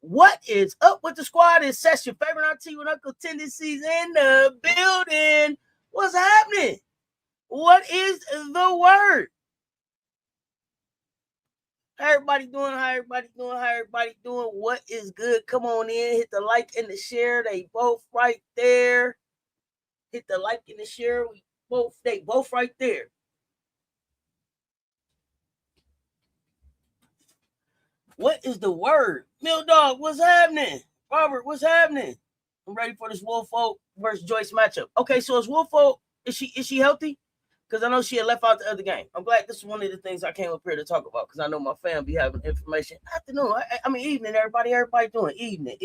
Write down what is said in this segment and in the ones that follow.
What is up with the squad? It's Cess, your favorite auntie with Uncle Tendencies in the building. What's happening? What is the word? How everybody doing? How everybody doing? How everybody doing? What is good? Come on in. Hit the like and the share. They both right there. Hit the like and the share. They both right there. What is the word? Mill Dog, what's happening? Robert, what's happening? I'm ready for this Wolfo versus Joyce matchup. Okay, so is Wolfo, is she healthy? Because I know she had left out the other game. I'm glad this is one of the things I came up here to talk about because I know my fam be having information. Afternoon, I mean evening, everybody doing evening.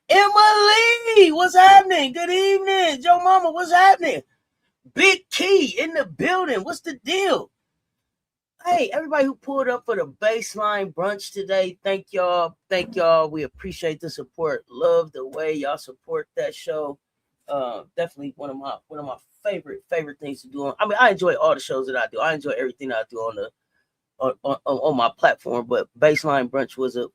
Emily, what's happening? Good evening. Joe Mama, what's happening? Big Key in the building. What's the deal? Hey, everybody who pulled up for the baseline brunch today, thank y'all. We appreciate the support. Love the way y'all support that show. Definitely one of my favorite things to do. I mean, I enjoy all the shows that I do. I enjoy everything that I do on my platform. But baseline brunch was a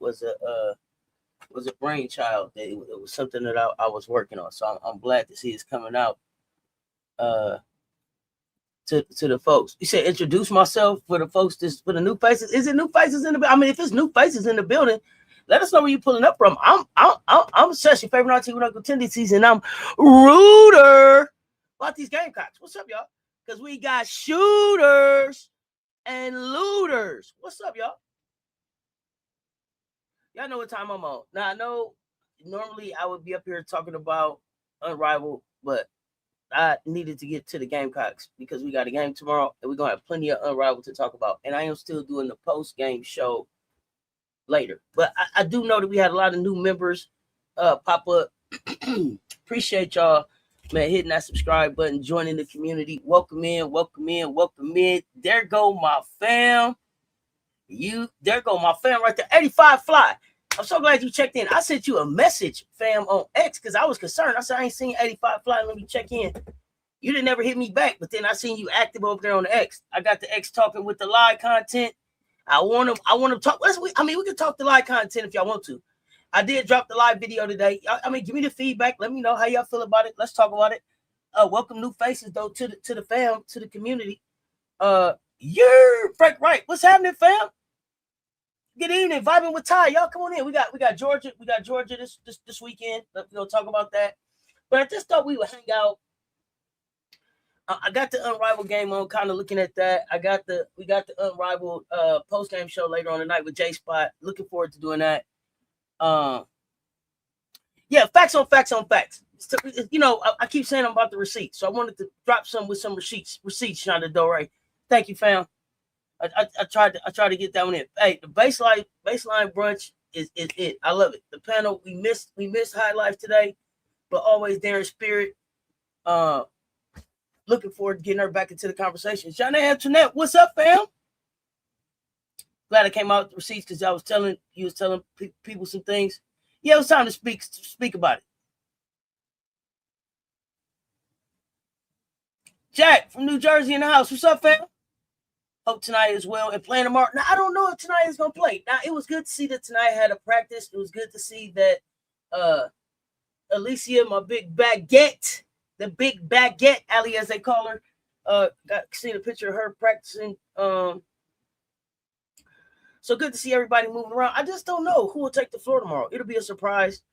brainchild. It was something that I was working on. So I'm glad to see it's coming out. To the folks. You said introduce myself for the folks, for the new faces. Is it new faces in the building? I mean, if it's new faces in the building, let us know where you're pulling up from. I'm Sess, your favorite auntie with Uncle Tendencies, and I'm Rooter about these Gamecocks. What's up, y'all? Because we got shooters and looters. What's up, y'all? Y'all know what time I'm on. Now, I know normally I would be up here talking about Unrivaled, but I needed to get to the Gamecocks because we got a game tomorrow and we're going to have plenty of Unrivaled to talk about. And I am still doing the post-game show later. But I do know that we had a lot of new members pop up. Appreciate y'all, man, hitting that subscribe button, joining the community. Welcome in. There go my fam. There go my fam right there. 85 Fly. I'm so glad you checked in. I sent you a message, fam, on X because I was concerned. I said, I ain't seen 85 Fly. Let me check in. You didn't ever hit me back, but then I seen you active over there on the X. I got the X talking with the live content. I want to talk. We can talk the live content if y'all want to. I did drop the live video today. I mean, give me the feedback. Let me know how y'all feel about it. Let's talk about it. Welcome new faces, though, to the fam, to the community. You're Frank Wright. What's happening, fam? Good evening, vibing with Ty. Y'all come on in. We got Georgia. We got Georgia this weekend. We're gonna talk about that. But I just thought we would hang out. I got the Unrivaled game on, kind of looking at that. We got the Unrivaled post game show later on tonight with J Spot. Looking forward to doing that. Yeah, facts on facts. You know, I keep saying I'm about the receipts, so I wanted to drop some with some receipts. Shonda Dore. Thank you, fam. I tried to get that one in. Hey, the baseline brunch is it. I love it. The panel, we missed High Life today, but always there in spirit. Looking forward to getting her back into the conversation. Johnny Antoinette, what's up, fam? Glad I came out with the receipts because you was telling people some things. Yeah, it was time to speak about it. Jack from New Jersey in the house. What's up, fam? Hope tonight as well and playing tomorrow. Now I don't know if tonight is gonna play. Now it was good to see that tonight had a practice. It was good to see that Alicia, my big baguette, the big baguette, Ali as they call her, got seen a picture of her practicing. So good to see everybody moving around. I just don't know who will take the floor tomorrow. It'll be a surprise.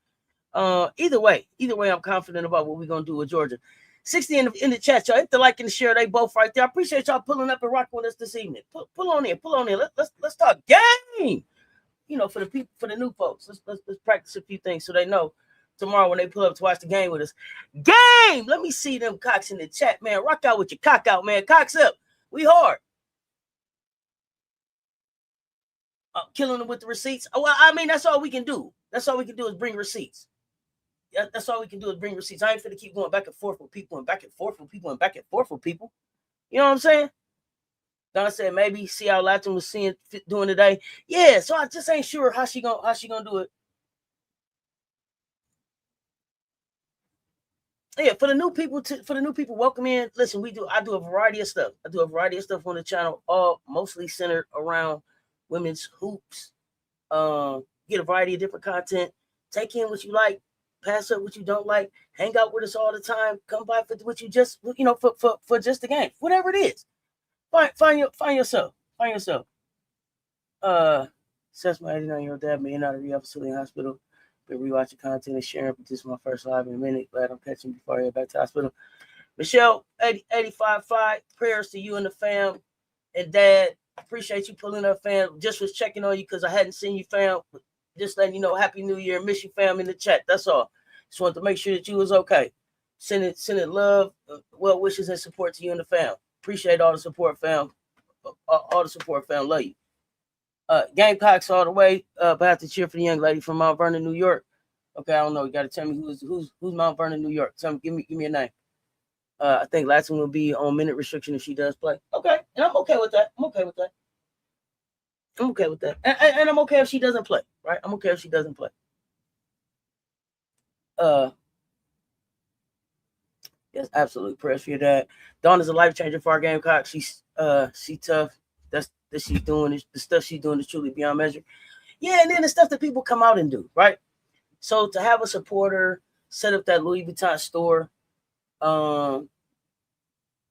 Either way, I'm confident about what we're gonna do with Georgia. 60 in the chat, y'all. Hit the like and the share. They both right there. I appreciate y'all pulling up and rocking with us this evening. Pull on in. Let's talk game. You know, for the people, for the new folks. Let's practice a few things so they know tomorrow when they pull up to watch the game with us. Game. Let me see them cocks in the chat, man. Rock out with your cock out, man. Cocks up. We hard. Killing them with the receipts. Well, I mean, that's all we can do. That's all we can do is bring receipts. That's all we can do is bring receipts. I ain't finna keep going back and forth with people and back and forth with people and back and forth with people. You know what I'm saying? Don said maybe see how Latin was doing today. Yeah, so I just ain't sure how she gonna do it. Yeah, for the new people, welcome in. Listen, I do a variety of stuff. I do a variety of stuff on the channel, all mostly centered around women's hoops. Get a variety of different content. Take in what you like, pass up what you don't like, hang out with us all the time, come by for what you just, you know, for just the game, whatever it is. Find yourself. Cess, my 89-year-old dad made out of rehab facility and hospital. Been rewatching content and sharing, but this is my first live in a minute. Glad I'm catching before I head back to the hospital. Michelle, 85.5, prayers to you and the fam. And Dad, appreciate you pulling up, fam. Just was checking on you because I hadn't seen you, fam. Just letting you know, Happy New Year. Miss you, fam, in the chat. That's all. Just wanted to make sure that you was okay. Sending love, well wishes, and support to you and the fam. Appreciate all the support, fam. All the support, fam. Love you. Gamecocks all the way. But I have to cheer for the young lady from Mount Vernon, New York. Okay, I don't know. You got to tell me who's Mount Vernon, New York. Tell me, give me a name. I think Latson will be on minute restriction if she does play. Okay, and I'm okay with that. I'm okay with that. And I'm okay if she doesn't play, right? I'm okay if she doesn't play. Yes, absolutely. Prayers for your dad. Dawn is a life changer for our Gamecock. She's tough. That's she's doing. The stuff she's doing is truly beyond measure. Yeah, and then the stuff that people come out and do, right? So to have a supporter set up that Louis Vuitton store,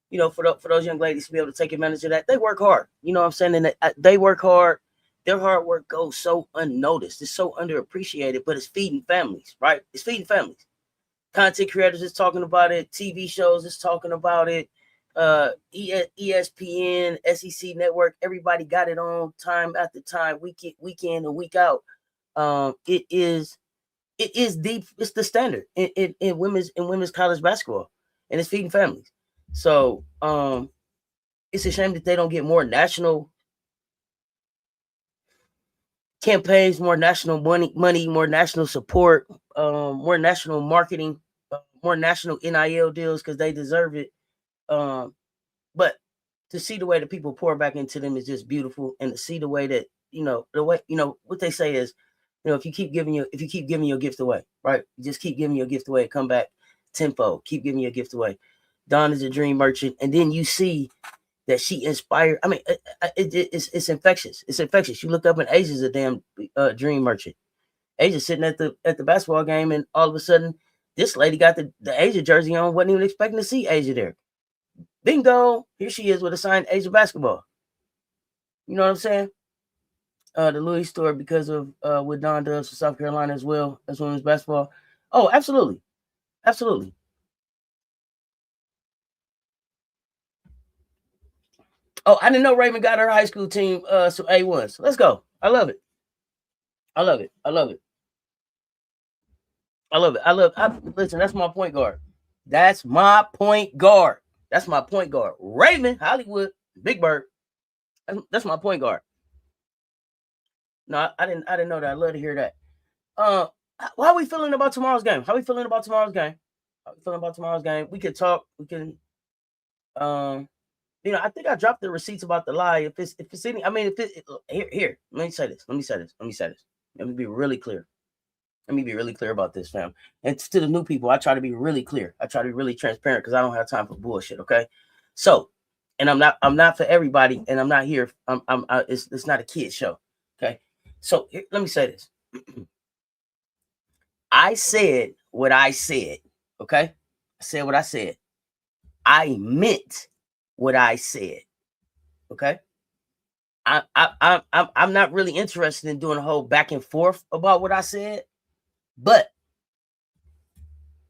you know, for those young ladies to be able to take advantage of that, they work hard. You know what I'm saying? And they work hard. Their hard work goes so unnoticed. It's so underappreciated, but it's feeding families, right? It's feeding families. Content creators is talking about it. TV shows is talking about it. ESPN, SEC Network, everybody got it on time after time, week in and week out. It is deep. It's the standard in women's college basketball, and it's feeding families. So it's a shame that they don't get more national campaigns, more national money, more national support, more national marketing, more national NIL deals because they deserve it. But to see the way that people pour back into them is just beautiful, and to see the way that what they say is, you know, if you keep giving your gift away, right? You just keep giving your gift away, come back tenfold. Keep giving your gift away. Dawn is a dream merchant, and then you see that she inspired. I mean, it's infectious. It's infectious. You look up and Asia's a damn dream merchant. Asia sitting at the basketball game, and all of a sudden, this lady got the Asia jersey on. Wasn't even expecting to see Asia there. Bingo! Here she is with a signed Asia basketball. You know what I'm saying? The Louis store because of what Don does for South Carolina as well as women's basketball. Oh, absolutely. Absolutely. Oh, I didn't know Raymond got her high school team some A1s. Let's go. I love it. Listen, that's my point guard. That's my point guard. Raymond, Hollywood, Big Bird. That's my point guard. No, I didn't know that. I'd love to hear that. How are we feeling about tomorrow's game? We could talk. We can you know, I think I dropped the receipts about the lie. If it's any, I mean, here, let me say this. Let me be really clear. About this, fam. And to the new people, I try to be really clear. I try to be really transparent because I don't have time for bullshit. Okay. So And I'm not for everybody, and I'm not here. It's not a kid show. Okay. So let me say this. I said what I said. Okay. I said what I said. I meant what I said. Okay. I'm not really interested in doing a whole back and forth about what I said. But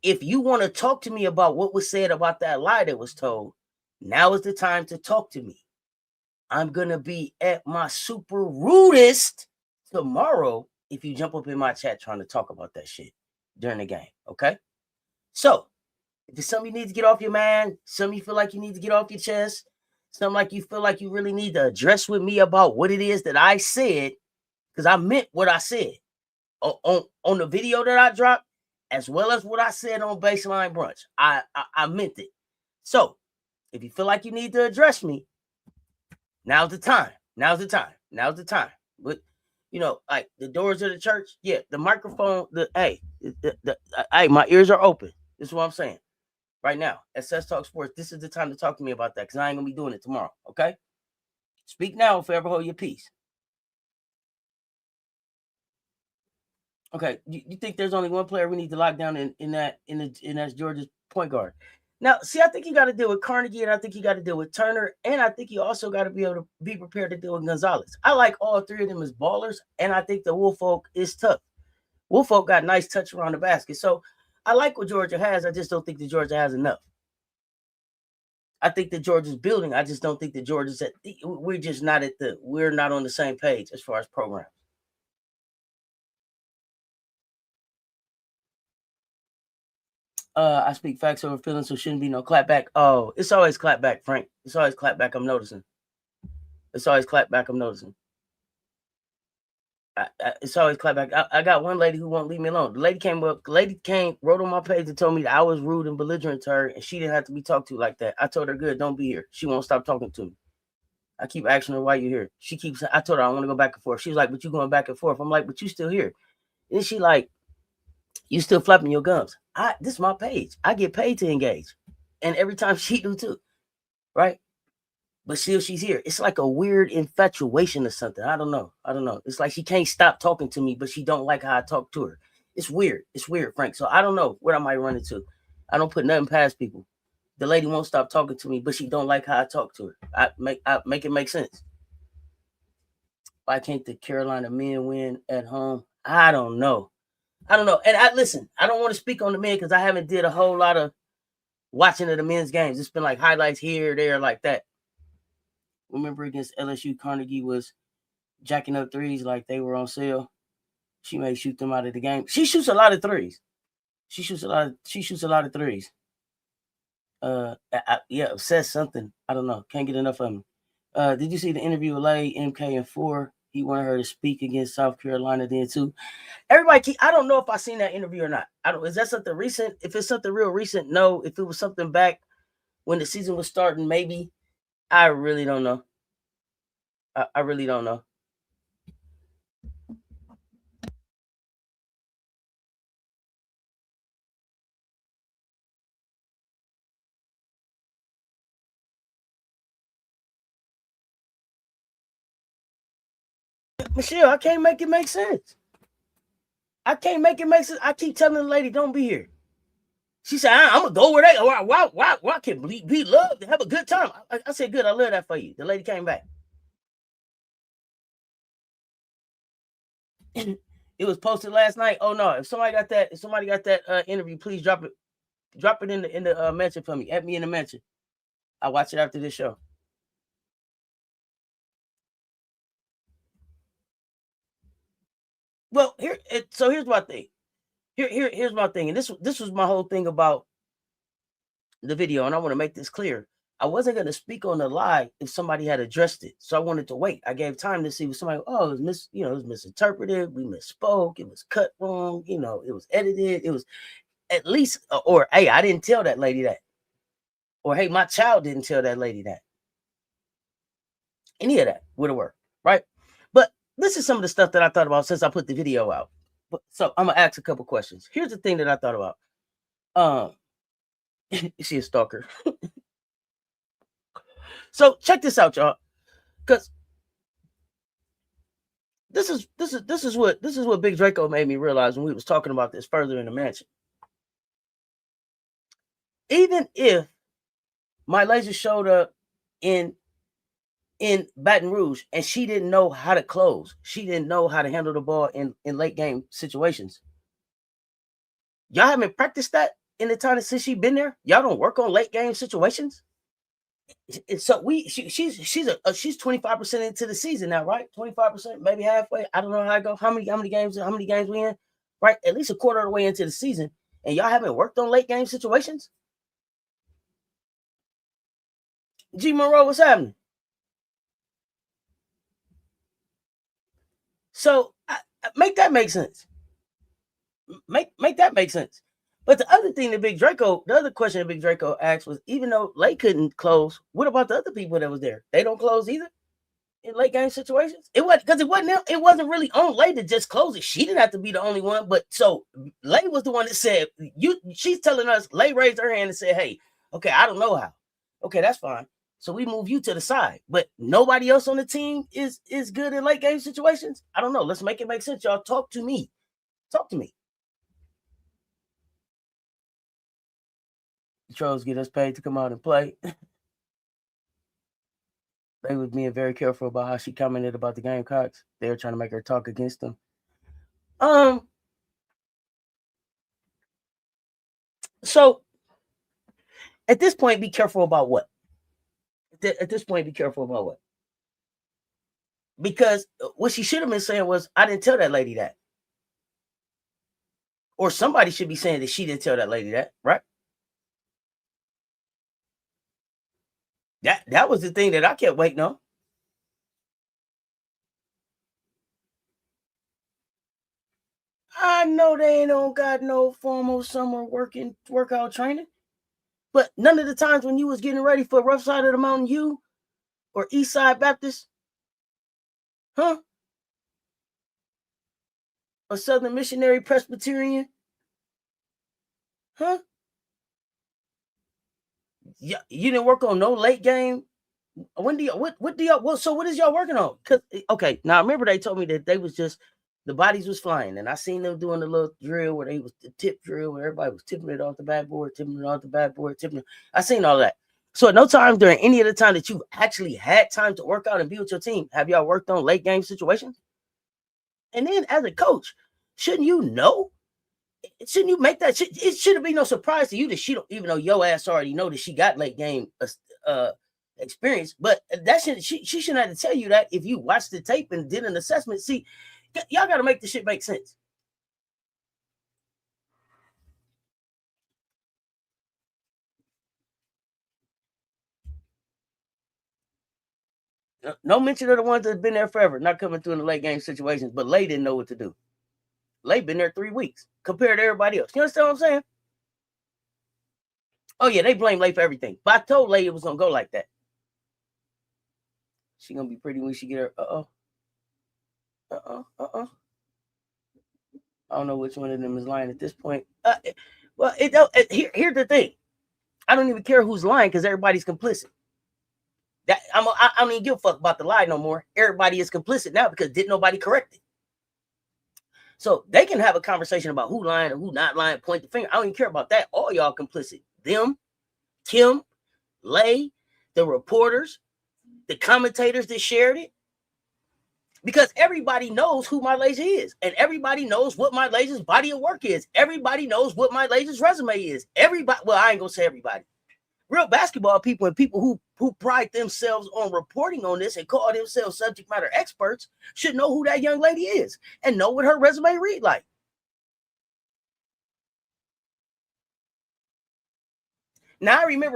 if you want to talk to me about what was said about that lie that was told, now is the time to talk to me. I'm going to be at my super rudest tomorrow if you jump up in my chat trying to talk about that shit during the game. Okay. So if there's something you need to get off your mind, something you feel like you need to get off your chest, something like you feel like you really need to address with me about what it is that I said, because I meant what I said on the video that I dropped, as well as what I said on Baseline Brunch. I meant it. So if you feel like you need to address me, now's the time. Now's the time. Now's the time. But you know, like the doors of the church, yeah, the microphone, hey, my ears are open. This is what I'm saying. Right now, at Cess Talk Sports, this is the time to talk to me about that, because I ain't gonna be doing it tomorrow. Okay? Speak now, forever hold your peace. Okay, you think there's only one player we need to lock down in that Georgia's point guard? Now, see, I think you got to deal with Carnegie, and I think you got to deal with Turner, and I think you also got to be able to be prepared to deal with Gonzalez. I like all three of them as ballers, and I think the Woolfolk is tough. Woolfolk got nice touch around the basket, so I like what Georgia has. I just don't think that Georgia has enough. I think that Georgia's building. I just don't think that Georgia's we're just not we're not on the same page as far as programs. I speak facts over feelings, so shouldn't be no clapback. Oh, it's always clapback, Frank. It's always clapback. I'm noticing. It's always clapback. I'm noticing. It's always clapback. I got one lady who won't leave me alone. The lady came, wrote on my page and told me that I was rude and belligerent to her, and she didn't have to be talked to like that. I told her, good, don't be here. She won't stop talking to me. I keep asking her why you here. She keeps. I told her I want to go back and forth. She's like, but you going back and forth. I'm like, but you still here. And she like, you still flapping your gums. This is my page. I get paid to engage. And every time she do too. Right? But still she's here. It's like a weird infatuation or something. I don't know. It's like she can't stop talking to me, but she don't like how I talk to her. It's weird. It's weird, Frank. So I don't know what I might run into. I don't put nothing past people. The lady won't stop talking to me, but she don't like how I talk to her. I make it make sense. Why can't the Carolina men win at home? I don't know. And listen, I don't want to speak on the men because I haven't did a whole lot of watching of the men's games. It's been like highlights here, there, like that. Remember against LSU, Carnegie was jacking up threes like they were on sale. She may shoot them out of the game. She shoots a lot of threes. She shoots a lot of threes. Says something. I don't know. Can't get enough of them. Did you see the interview with Lay, MK, and 4? He wanted her to speak against South Carolina then too. Everybody, I don't know if I seen that interview or not. Is that something recent? If it's something real recent, no. If it was something back when the season was starting, maybe. I really don't know. I really don't know. Michelle, I can't make it make sense. I keep telling the lady, don't be here. She said, I'm gonna go where they. Why can't be loved and have a good time? I said, good. I love that for you. The lady came back. It was posted last night. Oh no! If somebody got that interview, please drop it in the mention for me. Add me in the mention. I'll watch it after this show. Well, here's my thing. Here's my thing, and this was my whole thing about the video, and I want to make this clear. I wasn't going to speak on the lie if somebody had addressed it, so I wanted to wait. I gave time to see if somebody. Oh, it was it was misinterpreted. We misspoke. It was cut wrong. It was edited. It was at least, or hey, I didn't tell that lady that, or hey, my child didn't tell that lady that. Any of that would have worked, right? But this is some of the stuff that I thought about since I put the video out. So I'm gonna ask a couple questions. Here's the thing that I thought about. Is she a stalker? So check this out, y'all, because this is what Big Draco made me realize when we was talking about this further in the mansion. Even if my laser showed up in Baton Rouge and she didn't know how to close, she didn't know how to handle the ball in late game situations. Y'all haven't practiced that in the time since she's been there. Y'all don't work on late game situations. So she's 25% into the season now, right? 25%, maybe halfway. I don't know how I go. How many games we in? Right, at least a quarter of the way into the season, and y'all haven't worked on late game situations. G Monroe, what's happening? So make that make sense. Make that make sense. But the other thing that the other question that Big Draco asked was, even though Lay couldn't close, what about the other people that was there? They don't close either in late game situations. It wasn't really on Lay to just close it. She didn't have to be the only one. But so Lay was the one that said, she's telling us, Lay raised her hand and said, hey, okay, I don't know how. Okay, that's fine. So we move you to the side. But nobody else on the team is good in late game situations. I don't know. Let's make it make sense, y'all. Talk to me. Talk to me. The trolls get us paid to come out and play. They was being very careful about how she commented about the Gamecocks. They were trying to make her talk against them. So at this point, be careful about what? At this point, be careful about what? Because what she should have been saying was, I didn't tell that lady that. Or somebody should be saying that she didn't tell that lady that, right? That was the thing that I kept waiting on. I know they ain't don't got no formal summer workout training. But none of the times when you was getting ready for Rough Side of the Mountain U or East Side Baptist, huh? Or Southern Missionary Presbyterian, huh? Yeah, you didn't work on no late game. When do you what do y'all? So what is y'all working on? Cause okay, now remember they told me that they was just the bodies was flying, and I seen them doing the little drill where they was the tip drill where everybody was tipping it off the backboard, tipping it off the backboard, tipping it. I seen all that. So at no time during any of the time that you actually had time to work out and be with your team, have y'all worked on late game situations? And then as a coach, shouldn't you know? Shouldn't you make that? It shouldn't be no surprise to you that she don't, even though your ass already know that she got late game experience. But that she shouldn't have to tell you that if you watched the tape and did an assessment. See, y'all got to make the shit make sense. No mention of the ones that's been there forever, not coming through in the late game situations. But Lay didn't know what to do. Lay been there 3 weeks compared to everybody else. You understand what I'm saying? Oh yeah, they blame Lay for everything. But I told Lay it was gonna go like that. She gonna be pretty when she get her. I don't know which one of them is lying at this point. Well, here's the thing. I don't even care who's lying because everybody's complicit. I don't even give a fuck about the lie no more. Everybody is complicit now because didn't nobody correct it. So they can have a conversation about who lying or who not lying, point the finger. I don't even care about that. All y'all complicit. Them, Kim, Lay, the reporters, the commentators that shared it. Because everybody knows who my laser is. And everybody knows what my laser's body of work is. Everybody knows what my laser's resume is. Everybody, well, I ain't gonna say everybody. Real basketball people and people who pride themselves on reporting on this and call themselves subject matter experts should know who that young lady is and know what her resume read like. Now I remember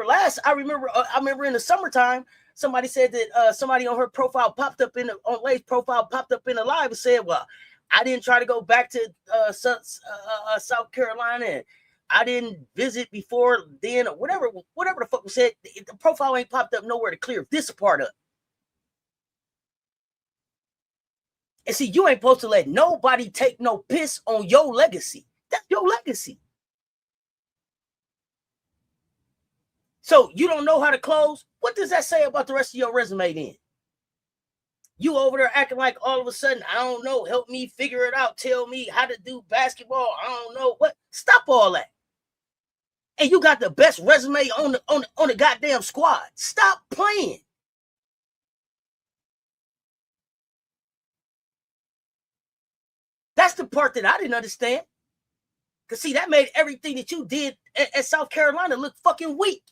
in the summertime, somebody said that somebody on her profile popped up on Lay's profile popped up in the live and said, well, I didn't try to go back to South Carolina and I didn't visit before then or whatever the fuck was said. The profile ain't popped up nowhere to clear this part up. And see, you ain't supposed to let nobody take no piss on your legacy. That's your legacy. So you don't know how to close? What does that say about the rest of your resume then? You over there acting like all of a sudden, I don't know, help me figure it out. Tell me how to do basketball. I don't know what. Stop all that. And you got the best resume on the goddamn squad. Stop playing. That's the part that I didn't understand. Because, see, that made everything that you did at South Carolina look fucking weak.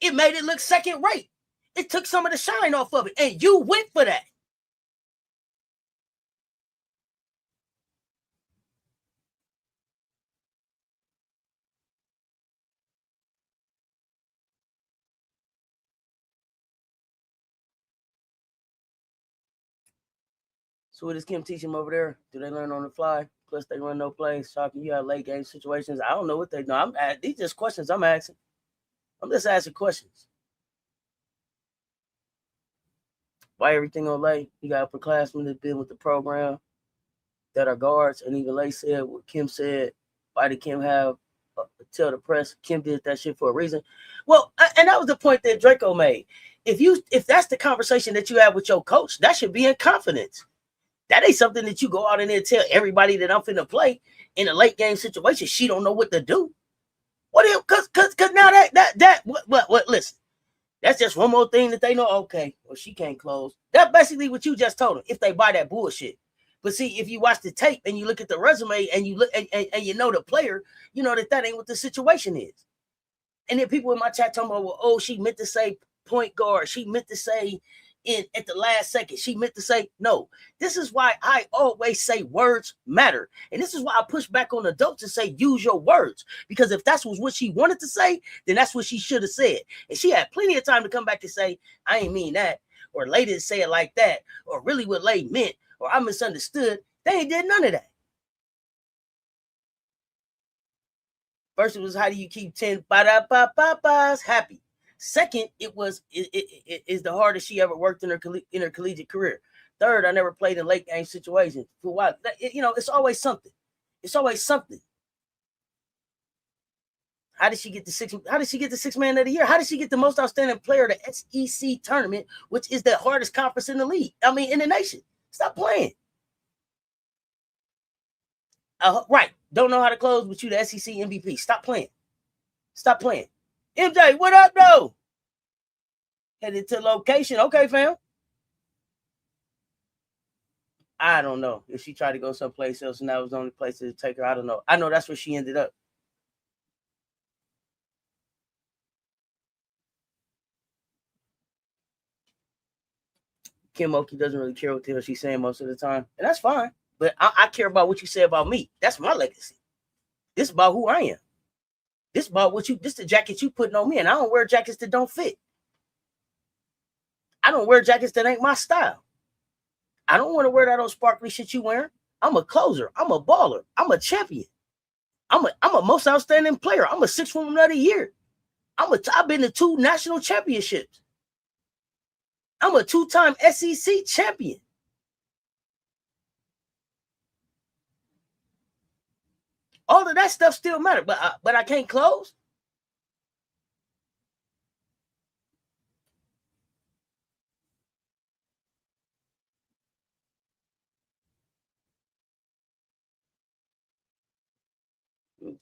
It made it look second rate. It took some of the shine off of it. And you went for that. So what does Kim teach them over there? Do they learn on the fly? Plus they run no plays. Talking you have late game situations. I don't know what they know. These just questions I'm asking. I'm just asking questions. Why everything on late? You got upperclassmen that been with the program that are guards, and even Lay said what Kim said. Why did Kim have tell the press Kim did that shit for a reason? Well, and that was the point that Draco made. If that's the conversation that you have with your coach, that should be in confidence. That ain't something that you go out in there and tell everybody that I'm finna play in a late game situation. She don't know what to do. What if, cause now what listen, that's just one more thing that they know. Okay, well, she can't close. That's basically what you just told them if they buy that bullshit. But see, if you watch the tape and you look at the resume and you look and you know the player, you know that ain't what the situation is. And then people in my chat talking about, well, oh, she meant to say point guard. She meant to say at the last second. She meant to say no. This is why I always say words matter. And this is why I push back on adults and say use your words. Because if that was what she wanted to say, then that's what she should have said. And she had plenty of time to come back and say, I ain't mean that. Or Lay didn't say it like that. Or really what Lay meant. Or I misunderstood. They ain't did none of that. First, it was how do you keep 10 ba-da-ba-ba-bas happy. Second, it is the hardest she ever worked in her collegiate career. Third, I never played in late game situations. For a while, it's always something. It's always something. How did she get the sixth man of the year? How did she get the most outstanding player of the SEC tournament, which is the hardest conference in the league? I mean, in the nation. Stop playing. Right. Don't know how to close, but you the SEC MVP. Stop playing. Stop playing. MJ, what up, though? Headed to location. Okay, fam. I don't know if she tried to go someplace else and that was the only place to take her. I don't know. I know that's where she ended up. Kim Oki doesn't really care what the hell she's saying most of the time. And that's fine. But I care about what you say about me. That's my legacy. This is about who I am. This is about this is the jacket you putting on me. And I don't wear jackets that don't fit. I don't wear jackets that ain't my style. I don't want to wear that old sparkly shit you wearing. I'm a closer. I'm a baller. I'm a champion. I'm a most outstanding player. I'm a 6th woman of the year. I've been to 2 national championships. I'm a 2-time SEC champion. All of that stuff still matters, but I can't close.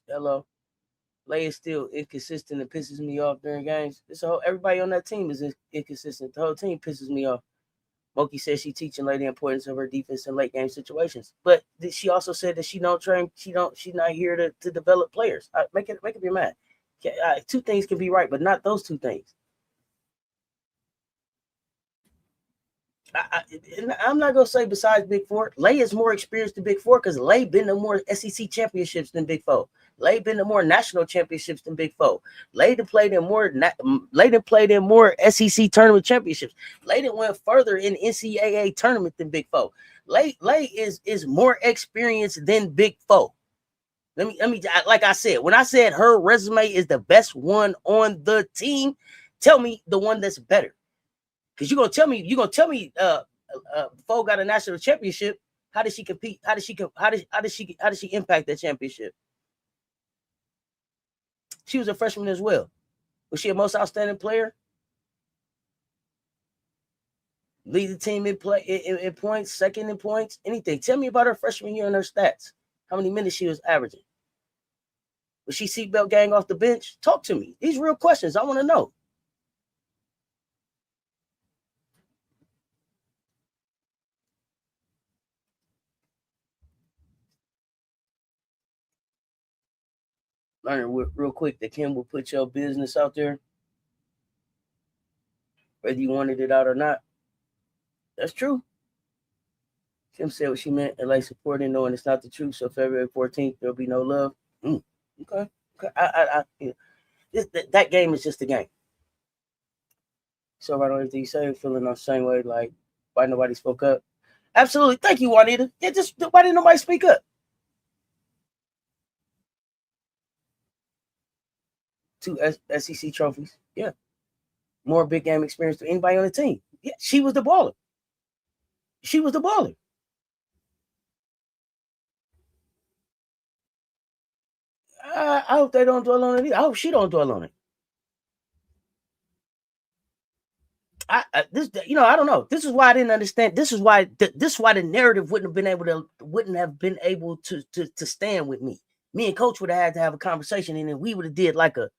Hello. Lay is still inconsistent and pisses me off during games. Everybody on that team is inconsistent. The whole team pisses me off. Moki says she's teaching Lay the importance of her defense in late game situations. But she also said that she don't train, she's not here to develop players. Make it be mad. 2 things can be right, but not those 2 things. I'm not gonna say besides Big Four, Lay is more experienced than Big Four because Lay been to more SEC championships than Big Four. Lay been to more national championships than Big Four. Lay played in more SEC tournament championships. Lay went further in NCAA tournament than Big Four. Lay is more experienced than Big Four. Let me like I said, when I said her resume is the best one on the team, tell me the one that's better. Because you're gonna tell me Foe got a national championship. How did she compete? How did she impact that championship? She was a freshman as well. Was she a most outstanding player? Lead the team in play in points, second in points, anything. Tell me about her freshman year and her stats. How many minutes she was averaging? Was she seatbelt gang off the bench? Talk to me. These real questions. I want to know. Learn real quick that Kim will put your business out there, whether you wanted it out or not. That's true. Kim said what she meant, and like supporting, knowing it's not the truth. So February 14th, there'll be no love. Okay. That game is just a game. So right on everything you say, feeling the same way, like why nobody spoke up. Absolutely. Thank you, Juanita. Yeah, just why didn't nobody speak up? 2 SEC trophies. Yeah. More big game experience than anybody on the team. Yeah, she was the baller. She was the baller. I hope they don't dwell on it either. I hope she don't dwell on it. I don't know. This is why I didn't understand. This is why the narrative wouldn't have been able to stand with me. Me and Coach would have had to have a conversation, and then we would have did like a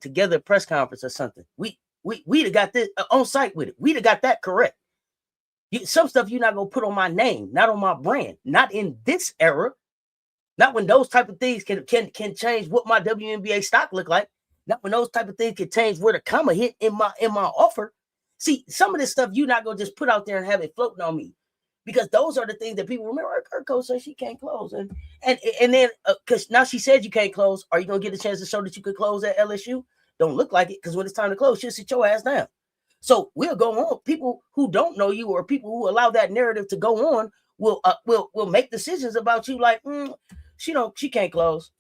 together press conference or something. We'd have got this on site with it. We'd have got that correct. Some stuff you're not gonna put on my name, not on my brand, not in this era, not when those type of things can change what my WNBA stock look like. Not when those type of things can change where the comma hit in my offer. See, some of this stuff you're not gonna just put out there and have it floating on me, because those are the things that people remember. Her coach said she can't close, and then because now she said you can't close. Are you gonna get a chance to show that you could close at LSU? Don't look like it, because when it's time to close, she'll sit your ass down. So we'll go on. People who don't know you or people who allow that narrative to go on will make decisions about you like she can't close.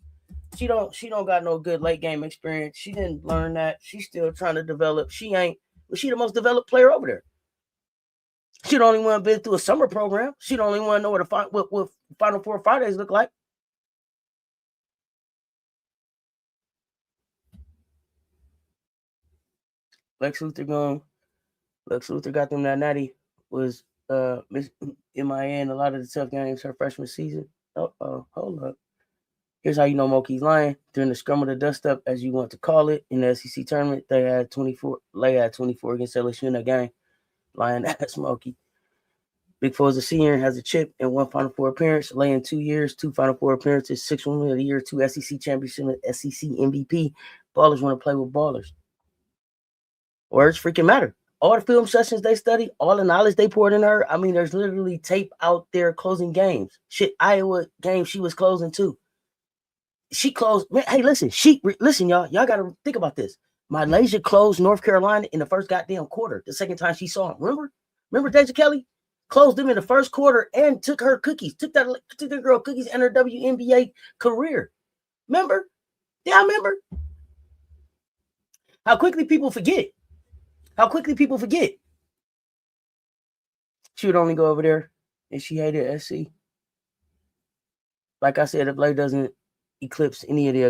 She don't got no good late game experience. She didn't learn that. She's still trying to develop. She the most developed player over there. She the only one been through a summer program. She the only one know what Final Four Fridays look like. Lex Luthor got them that natty. Was MIA in a lot of the tough games her freshman season. Hold up. Here's how you know Moki's lying. During the scrum of the dust up, as you want to call it, in the SEC tournament, they had 24 against LSU in that game. Lying ass Moki. Big Four is a senior and has a chip and 1 Final Four appearance. Lay in 2 years, 2 Final Four appearances, 6 Women of the Year, 2 SEC championship, SEC MVP. Ballers want to play with ballers. Words freaking matter. All the film sessions they study, all the knowledge they poured in her. I mean, there's literally tape out there closing games. Shit, Iowa game she was closing too. She closed. Man, hey, listen, y'all. Y'all got to think about this. Malaysia closed North Carolina in the first goddamn quarter. The second time she saw him. Remember Deja Kelly closed them in the first quarter and took her cookies. Took the girl cookies and her WNBA career. Remember? Yeah, I remember. How quickly people forget. She would only go over there and she hated SC. Like I said, if Blake doesn't eclipse any of the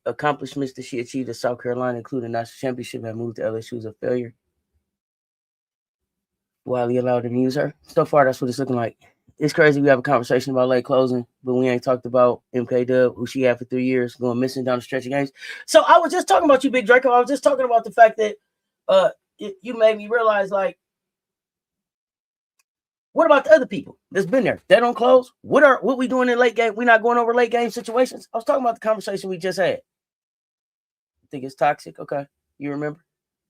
accomplishments that she achieved at South Carolina, including national championship, and moved to LSU as a failure. Wiley allowed him to use her. So far, that's what it's looking like. It's crazy we have a conversation about late closing, but we ain't talked about MK Dub, who she had for 3 years, going missing down the stretch of games. So I was just talking about you, Big Draco. I was just talking about the fact that you made me realize, like, what about the other people that's been there? They don't close. What we doing in late game? We're not going over late game situations. I was talking about the conversation we just had. I think it's toxic. Okay. You remember?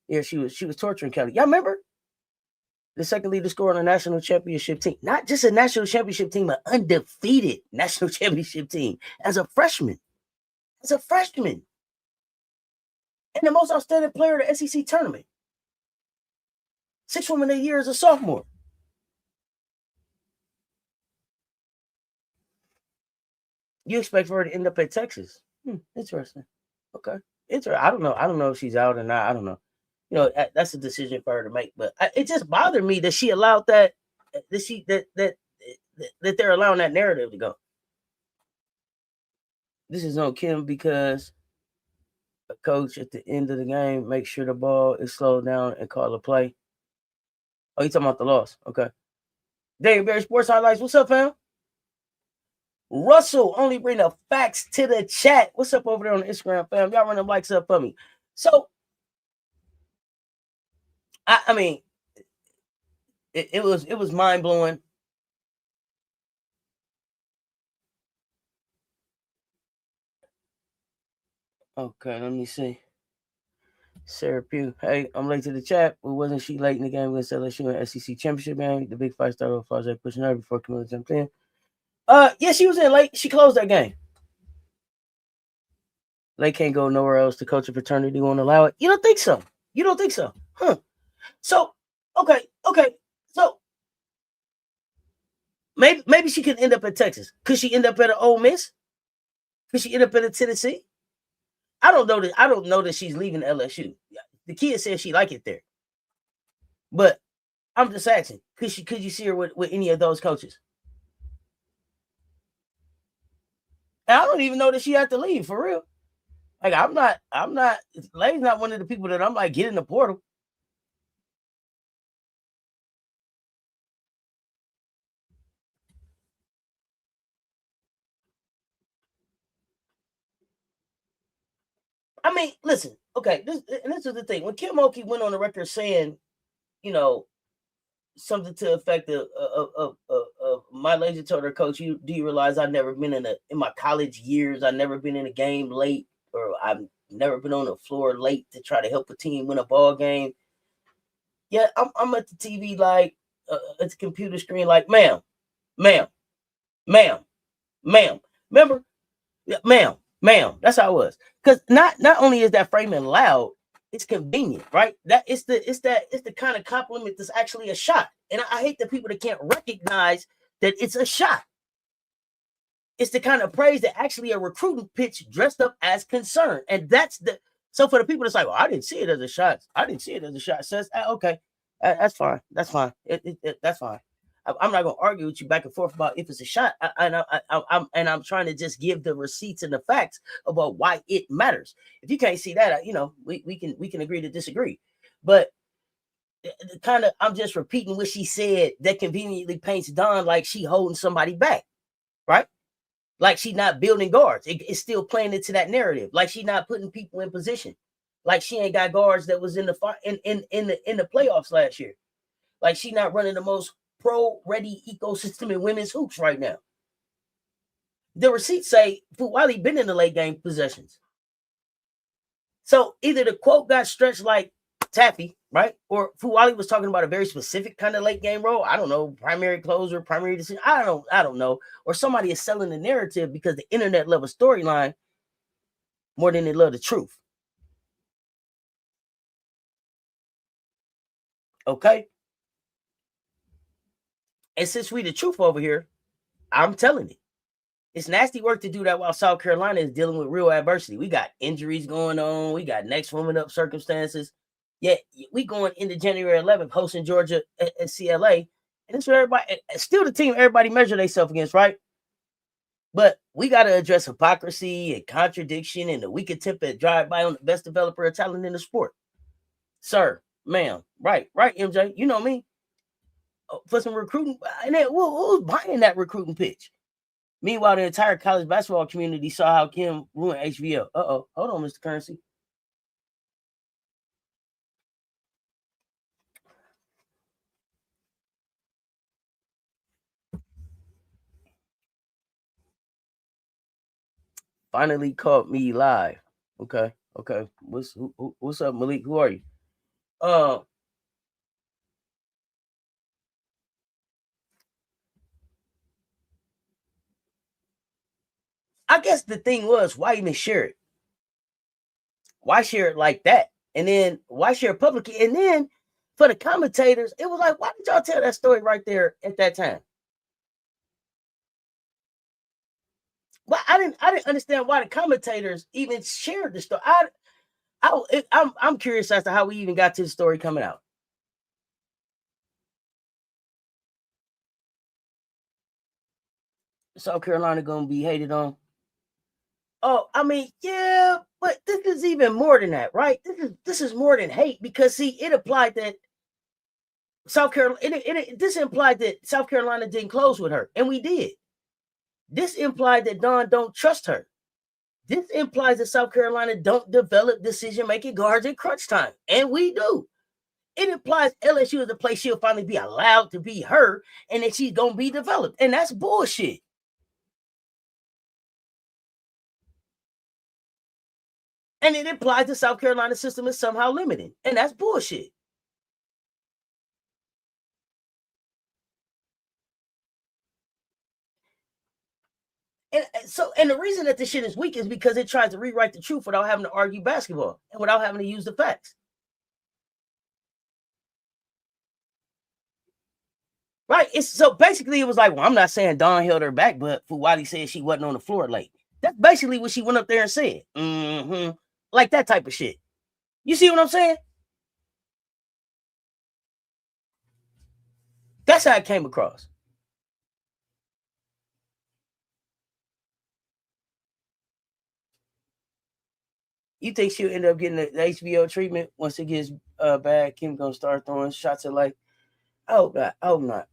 Yeah, she was torturing Kelly. Y'all remember? The second leading scorer on a national championship team. Not just a national championship team, an undefeated national championship team as a freshman. And the most outstanding player of the SEC tournament. 6 Women of the Year as a sophomore. You expect for her to end up at Texas. Interesting. Okay. Interesting. I don't know if she's out or not. I don't know. You know, that's a decision for her to make. But it just bothered me that she allowed that they're allowing that narrative to go. This is on Kim because coach at the end of the game, make sure the ball is slowed down and call a play. Oh, you talking about the loss? Okay. Dave Barry Sports Highlights. What's up, fam? Russell, only bring the facts to the chat. What's up over there on the Instagram, fam? Y'all run them likes up for me. So, I mean, it was mind blowing. Okay, let me see. Sarah Pugh. Hey, I'm late to the chat. But wasn't she late in the game against LSU in SEC championship game? The big fight started with Fajay pushing her before Camilla jumped in. Yeah, she was in late. She closed that game. They can't go nowhere else. The coach of fraternity won't allow it. You don't think so? You don't think so? Huh. So, okay. So maybe she could end up at Texas. Could she end up at an Ole Miss? Could she end up at a Tennessee? I don't know that she's leaving LSU. The kid says she like it there. But I'm just asking, could you see her with any of those coaches? And I don't even know that she had to leave for real. Like I'm not Lay's not one of the people that I'm like, get in the portal. I mean, listen, okay, this is the thing. When Kim Mulkey went on the record saying, you know, something to the effect of my lady told her coach, do you realize I've never been in my college years, I've never been in a game late, or I've never been on the floor late to try to help a team win a ball game. Yeah, I'm at the TV like at the computer screen like, ma'am. Remember? Yeah, ma'am. That's how it was. Because not only is that framing loud, it's convenient, right? It's the kind of compliment that's actually a shot. And I hate the people that can't recognize that it's a shot. It's the kind of praise that actually a recruiting pitch dressed up as concern. And so for the people that's like, well, I didn't see it as a shot. Says, okay, that's fine. That's fine. That's fine. I'm not gonna argue with you back and forth about if it's a shot. I'm trying to just give the receipts and the facts about why it matters. If you can't see that, we can agree to disagree. But kind of, I'm just repeating what she said that conveniently paints Dawn like she holding somebody back, right? Like she's not building guards. It's still playing into that narrative. Like she's not putting people in position. Like she ain't got guards that was in the playoffs last year. Like she not running the most pro-ready ecosystem in women's hoops right now. The receipts say Fuwali been in the late game possessions. So either the quote got stretched like taffy, right? Or Fuwali was talking about a very specific kind of late game role. I don't know, primary closer, primary decision. I don't know. Or somebody is selling the narrative because the internet love a storyline more than they love the truth. Okay. And since we the truth over here, I'm telling it. It's nasty work to do that while South Carolina is dealing with real adversity. We got injuries going on. We got next woman up circumstances. Yet we going into January 11th hosting Georgia at CLA. And it's what everybody, still the team everybody measure themselves against, right? But we got to address hypocrisy and contradiction and the weak attempt at drive-by on the best developer of talent in the sport. Sir, ma'am, right, MJ. You know me. For some recruiting. And then who's buying that recruiting pitch? Meanwhile, the entire college basketball community saw how Kim ruined HBL. Hold on, Mr. Currency. Finally caught me live. Okay. What's up, Malik? Who are you? I guess the thing was, why even share it? Why share it like that? And then why share it publicly? And then for the commentators, it was like, why did y'all tell that story right there at that time? Well, I didn't understand why the commentators even shared the story. I'm curious as to how we even got to the story coming out. South Carolina gonna be hated on. Oh, I mean, yeah, but this is even more than that, right? This is more than hate because see, it applied that South Carolina. This implied that South Carolina didn't close with her, and we did. This implied that Dawn don't trust her. This implies that South Carolina don't develop decision-making guards in crunch time, and we do. It implies LSU is the place she'll finally be allowed to be her, and that she's gonna be developed, and that's bullshit. And it implies the South Carolina system is somehow limited, and that's bullshit. And the reason that this shit is weak is because it tries to rewrite the truth without having to argue basketball and without having to use the facts. Right? It's so basically it was like, well, I'm not saying Dawn held her back, but Fuwadi said she wasn't on the floor late. That's basically what she went up there and said. Like that type of shit. You see what I'm saying? That's how it came across. You think she'll end up getting the HBO treatment once it gets bad? Kim gonna start throwing shots at like, oh God, oh not.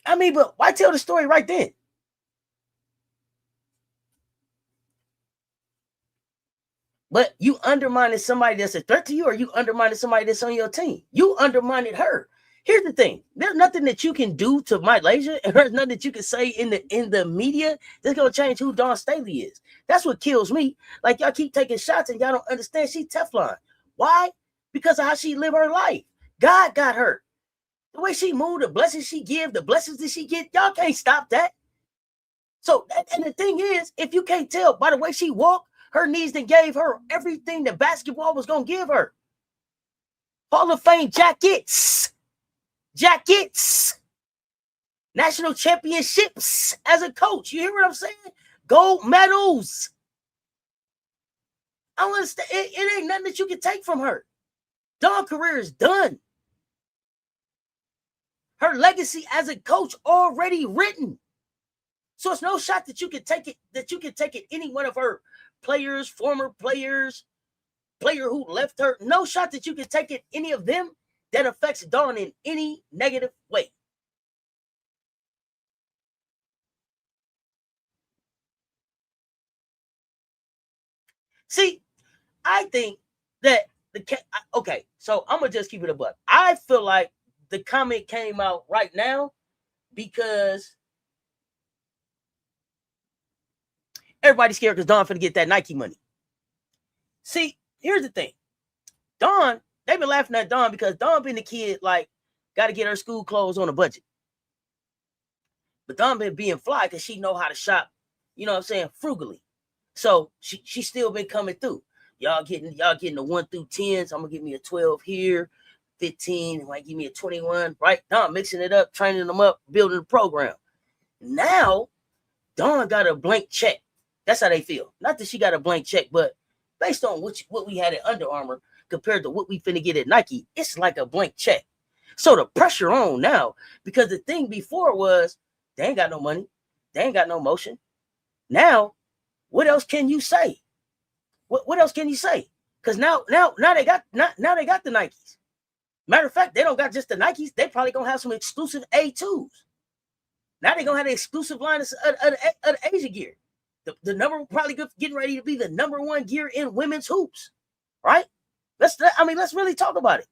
I mean, but why tell the story right then? But you undermined somebody that's a threat to you, or you undermined somebody that's on your team. You undermined her. Here's the thing: there's nothing that you can do to Mike Lazier, and there's nothing that you can say in the media that's gonna change who Dawn Staley is. That's what kills me. Like y'all keep taking shots and y'all don't understand she's Teflon. Why? Because of how she live her life. God got her. The way she moved, the blessings she give, the blessings that she get, y'all can't stop that. So, and the thing is, if you can't tell by the way she walked, her knees that gave her everything that basketball was going to give her. Hall of Fame jackets, national championships as a coach. You hear what I'm saying? Gold medals. I don't understand. It ain't nothing that you can take from her. Dawn's career is done. Her legacy as a coach already written. So it's no shot that you can take it any one of her players, former players, player who left her. No shot that you can take it any of them that affects Dawn in any negative way. See, I think that okay, so I'm gonna just keep it a buck. I feel like the comment came out right now because everybody's scared because Dawn finna get that Nike money. See, here's the thing. Dawn, they've been laughing at Dawn because Dawn been the kid, like, got to get her school clothes on a budget. But Dawn been being fly because she know how to shop, you know what I'm saying, frugally. So she still been coming through. Y'all getting the 1 through 10s. I'm gonna give me a 12 here, 15, might give me a 21, right? Dawn mixing it up, training them up, building the program. Now, Dawn got a blank check. That's how they feel. Not that she got a blank check, but based on what we had at Under Armour compared to what we finna get at Nike, it's like a blank check. So the pressure on now, because the thing before was they ain't got no money, they ain't got no motion. Now, what else can you say? What else can you say? Because now they got the Nikes. Matter of fact, they don't got just the Nikes. They probably gonna have some exclusive A2s. Now they're gonna have the exclusive line of the Asia gear. The number probably getting ready to be the number one gear in women's hoops, right? Let's really talk about it.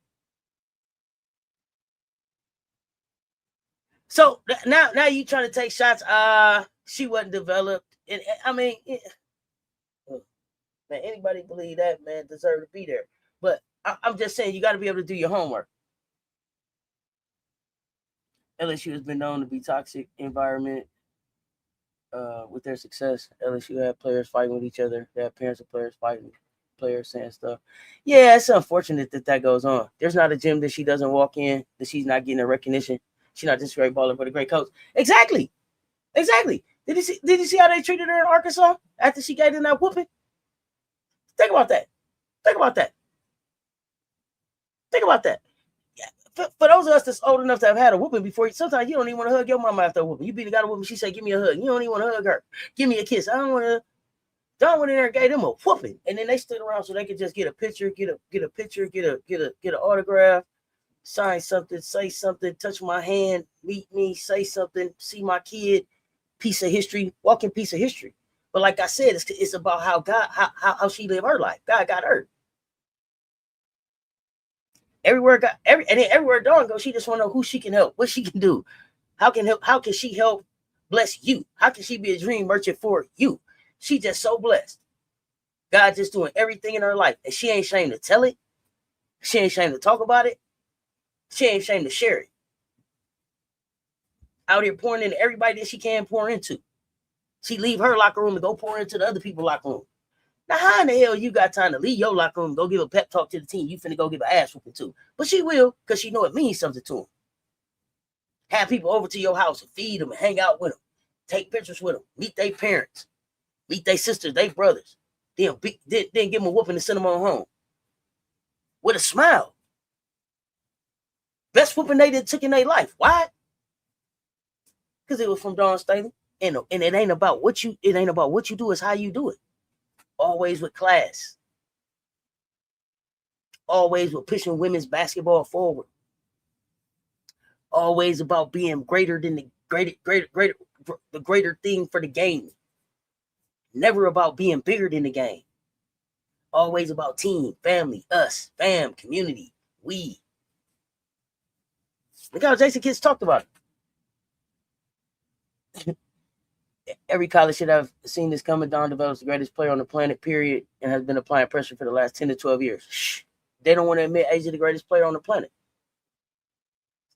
So now you trying to take shots. She wasn't developed, and I mean, man, anybody believe that, man, deserve to be there. But I'm just saying, you got to be able to do your homework. LSU has been known to be toxic environment. With their success, LSU had players fighting with each other. They had parents of players fighting, players saying stuff. Yeah, it's unfortunate that goes on. There's not a gym that she doesn't walk in that she's not getting a recognition. She's not just a great baller, but a great coach. Exactly. Did you see how they treated her in Arkansas after she gave them that whooping? Think about that. Yeah. for those of us that's old enough to have had a whooping before, sometimes you don't even want to hug your mama after a whooping. You got a whooping, she say, give me a hug. You don't even want to hug her. Give me a kiss. I don't want to. Don went in there and gave them a whooping, and then they stood around so they could just get a picture, get a picture, get an autograph, sign something, say something, touch my hand, meet me, say something, see my kid, piece of history, walking piece of history. But like I said, it's about how God, how she lived her life. God got her. Everywhere Dawn goes, she just want to know who she can help, what she can do, how can she help bless you? How can she be a dream merchant for you? She just so blessed. God just doing everything in her life, and she ain't ashamed to tell it. She ain't ashamed to talk about it. She ain't ashamed to share it. Out here pouring into everybody that she can pour into. She leave her locker room to go pour into the other people's locker room. Now, how in the hell you got time to leave your locker room and go give a pep talk to the team you finna go give an ass whooping to? But she will, because she know it means something to them. Have people over to your house and feed them and hang out with them. Take pictures with them. Meet their parents. Meet their sisters, their brothers. Then give them a whooping and send them on home. With a smile. Best whooping they did took in their life. Why? Because it was from Dawn Staley. And it ain't about what you do, it's how you do it. Always with class. Always with pushing women's basketball forward. Always about being greater than the greater thing for the game. Never about being bigger than the game. Always about team, family, us, fam, community, we. Look how Jason Kidd talked about it. Every college should have seen this coming. Dawn develops the greatest player on the planet, period, and has been applying pressure for the last 10 to 12 years. Shh. They don't want to admit Asia the greatest player on the planet.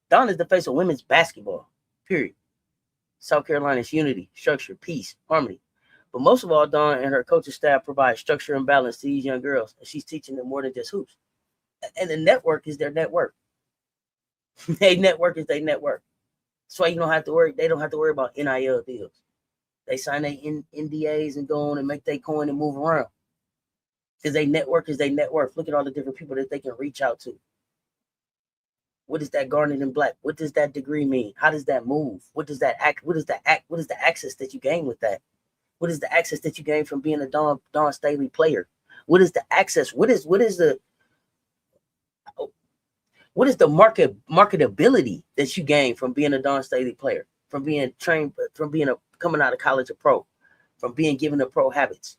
Dawn is the face of women's basketball, period. South Carolina's unity, structure, peace, harmony. But most of all, Dawn and her coaching staff provide structure and balance to these young girls, and she's teaching them more than just hoops. And the network is their network. Their network is their network. That's why you don't have to worry. They don't have to worry about NIL deals. They sign their NDAs and go on and make their coin and move around. Because their network is their network. Look at all the different people that they can reach out to. What is that garnet in black? What does that degree mean? How does that move? What is the access that you gain with that? What is the access that you gain from being a Dawn Staley player? What is the access? What is the marketability that you gain from being a Dawn Staley player, from being trained, from being coming out of college a pro, from being given the pro habits?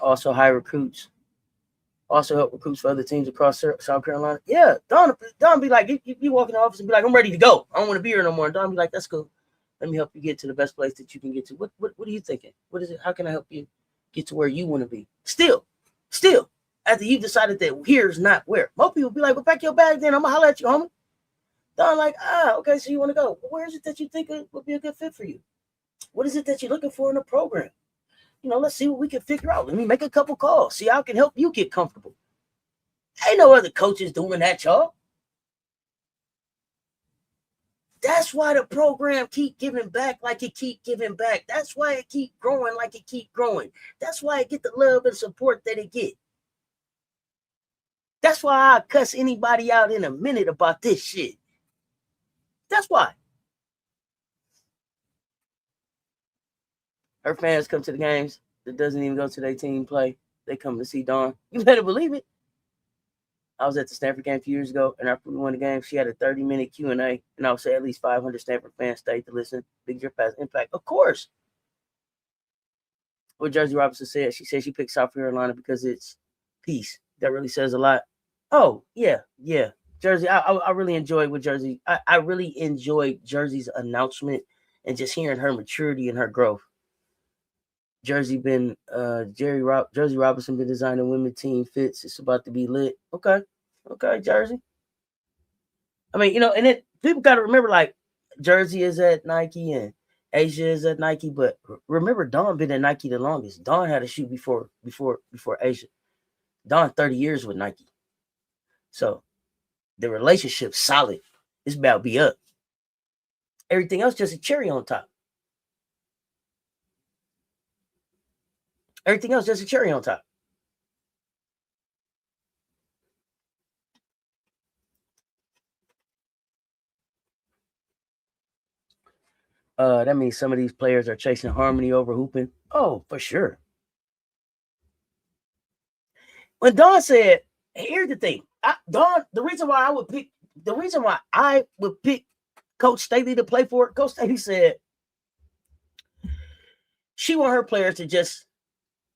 Also hire recruits. Also help recruits for other teams across South Carolina. Yeah, Dawn be like, you walk in the office and be like, I'm ready to go. I don't want to be here no more. And Dawn be like, that's cool. Let me help you get to the best place that you can get to. What are you thinking? What is it? How can I help you get to where you want to be? Still, after you've decided that here's not where. Most people be like, well, pack your bag then. I'm going to holler at you, homie. Dawn like, okay, so you want to go. Well, where is it that you think would be a good fit for you? What is it that you're looking for in a program? Let's see what we can figure out. Let me make a couple calls. See how I can help you get comfortable. Ain't no other coaches doing that, y'all. That's why the program keep giving back like it keep giving back. That's why it keep growing like it keep growing. That's why it get the love and support that it get. That's why I cuss anybody out in a minute about this shit. That's why. Her fans come to the games that doesn't even go to their team play. They come to see Dawn. You better believe it. I was at the Stanford game a few years ago, and after we won the game, she had a 30-minute Q&A, and I would say at least 500 Stanford fans stayed to listen. Big Drip has impact. Of course. What Jersey Robinson said, she said she picked South Carolina because it's peace. That really says a lot. Oh, yeah. Jersey, I really enjoyed what Jersey, I really enjoyed Jersey's announcement and just hearing her maturity and her growth. Jersey Robinson been designing women team fits. It's about to be lit. Okay, Jersey. I mean, and then people got to remember, like, Jersey is at Nike and Asia is at Nike, but remember, Dawn been at Nike the longest. Dawn had a shoe before Asia. Dawn 30 years with Nike, so the relationship's solid. It's about to be up. Everything else just a cherry on top. Everything else just a cherry on top. That means some of these players are chasing harmony over hooping. Oh, for sure. When Don said, here's the thing, the reason why I would pick Coach Staley to play for it, Coach Staley said she want her players to just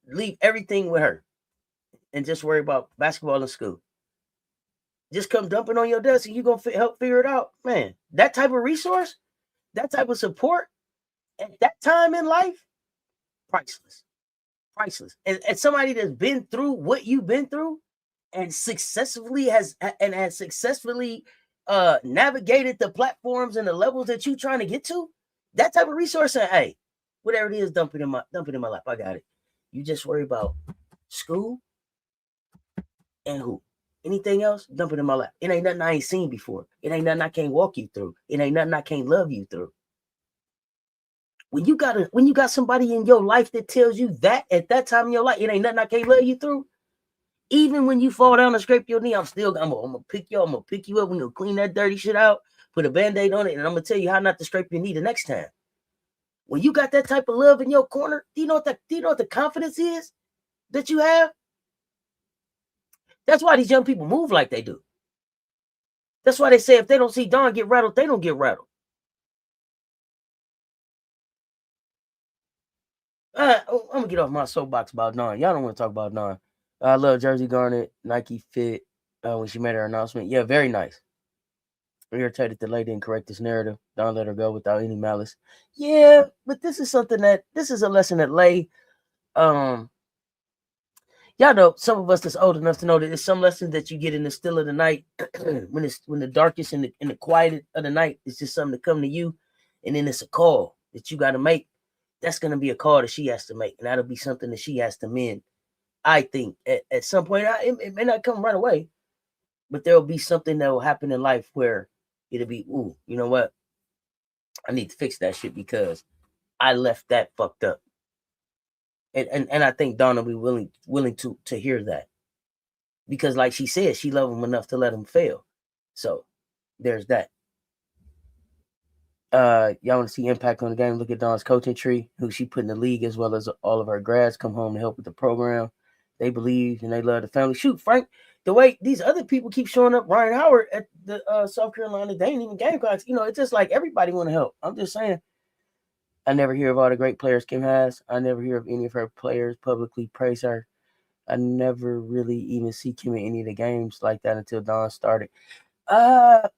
leave everything with her and just worry about basketball in school. Just come dumping on your desk and you're going to help figure it out. Man, that type of resource, that type of support at that time in life, priceless. Priceless. And somebody that's been through what you've been through and successfully has navigated the platforms and the levels that you're trying to get to, that type of resource, and hey, whatever it is, dump it in my lap. I got it. You just worry about school and who. Anything else, dump it in my lap. It ain't nothing I ain't seen before. It ain't nothing I can't walk you through. It ain't nothing I can't love you through. When you got somebody in your life that tells you that at that time in your life, it ain't nothing I can't love you through. Even when you fall down and scrape your knee, I'm gonna pick you up. I'm gonna pick you up. We're gonna clean that dirty shit out, put a Band-Aid on it, and I'm gonna tell you how not to scrape your knee the next time. When you got that type of love in your corner, do you know what the confidence is that you have? That's why these young people move like they do. That's why they say if they don't see Don get rattled, they don't get rattled. I'm gonna get off my soapbox about Don. Y'all don't want to talk about Don. I love Jersey Garnet, Nike Fit. When she made her announcement, yeah, very nice. Irritated the lady didn't correct this narrative. Don let her go without any malice. Yeah, but this is a lesson that Lay, y'all know, some of us that's old enough to know that there's some lessons that you get in the still of the night when the darkest and the quiet of the night. It's just something to come to you, and then it's a call that you got to make. That's going to be a call that she has to make, and that'll be something that she has to mend. I think at some point, it may not come right away, but there will be something that will happen in life where it'll be, ooh, you know what? I need to fix that shit because I left that fucked up. And I think Donna will be willing to hear that. Because like she said, she loved him enough to let him fail. So there's that. Y'all want to see impact on the game? Look at Dawn's coaching tree, who she put in the league, as well as all of her grads come home to help with the program. They believe and they love the family. Shoot, Frank, the way these other people keep showing up, Ryan Howard at the South Carolina, they ain't even Gamecocks. You know, it's just like everybody want to help. I'm just saying. I never hear of all the great players Kim has. I never hear of any of her players publicly praise her. I never really even see Kim in any of the games like that until Dawn started. I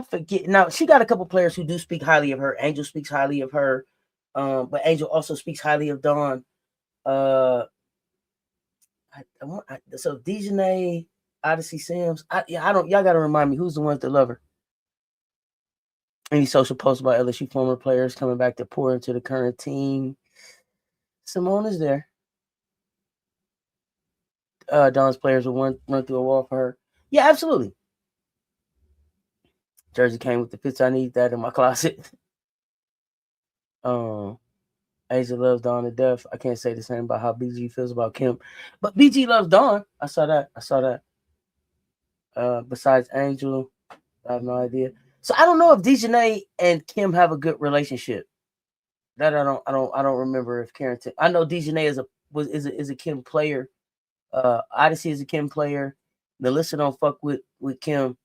forget. Now, she got a couple players who do speak highly of her. Angel speaks highly of her. But Angel also speaks highly of Dawn. So Dejanay, Odyssey Sims. Y'all got to remind me who's the ones that love her. Any social posts about LSU former players coming back to pour into the current team? Simone is there. Dawn's players will run through a wall for her. Yeah, absolutely. Jersey came with the fits. I need that in my closet. Asia loves Dawn to death. I can't say the same about how BG feels about Kim, but BG loves Dawn. I saw that. Besides Angel, I have no idea. So I don't know if Dejanay and Kim have a good relationship. That I don't remember if Karen. I know Dejanay is a Kim player. Odyssey is a Kim player. Melissa don't fuck with Kim.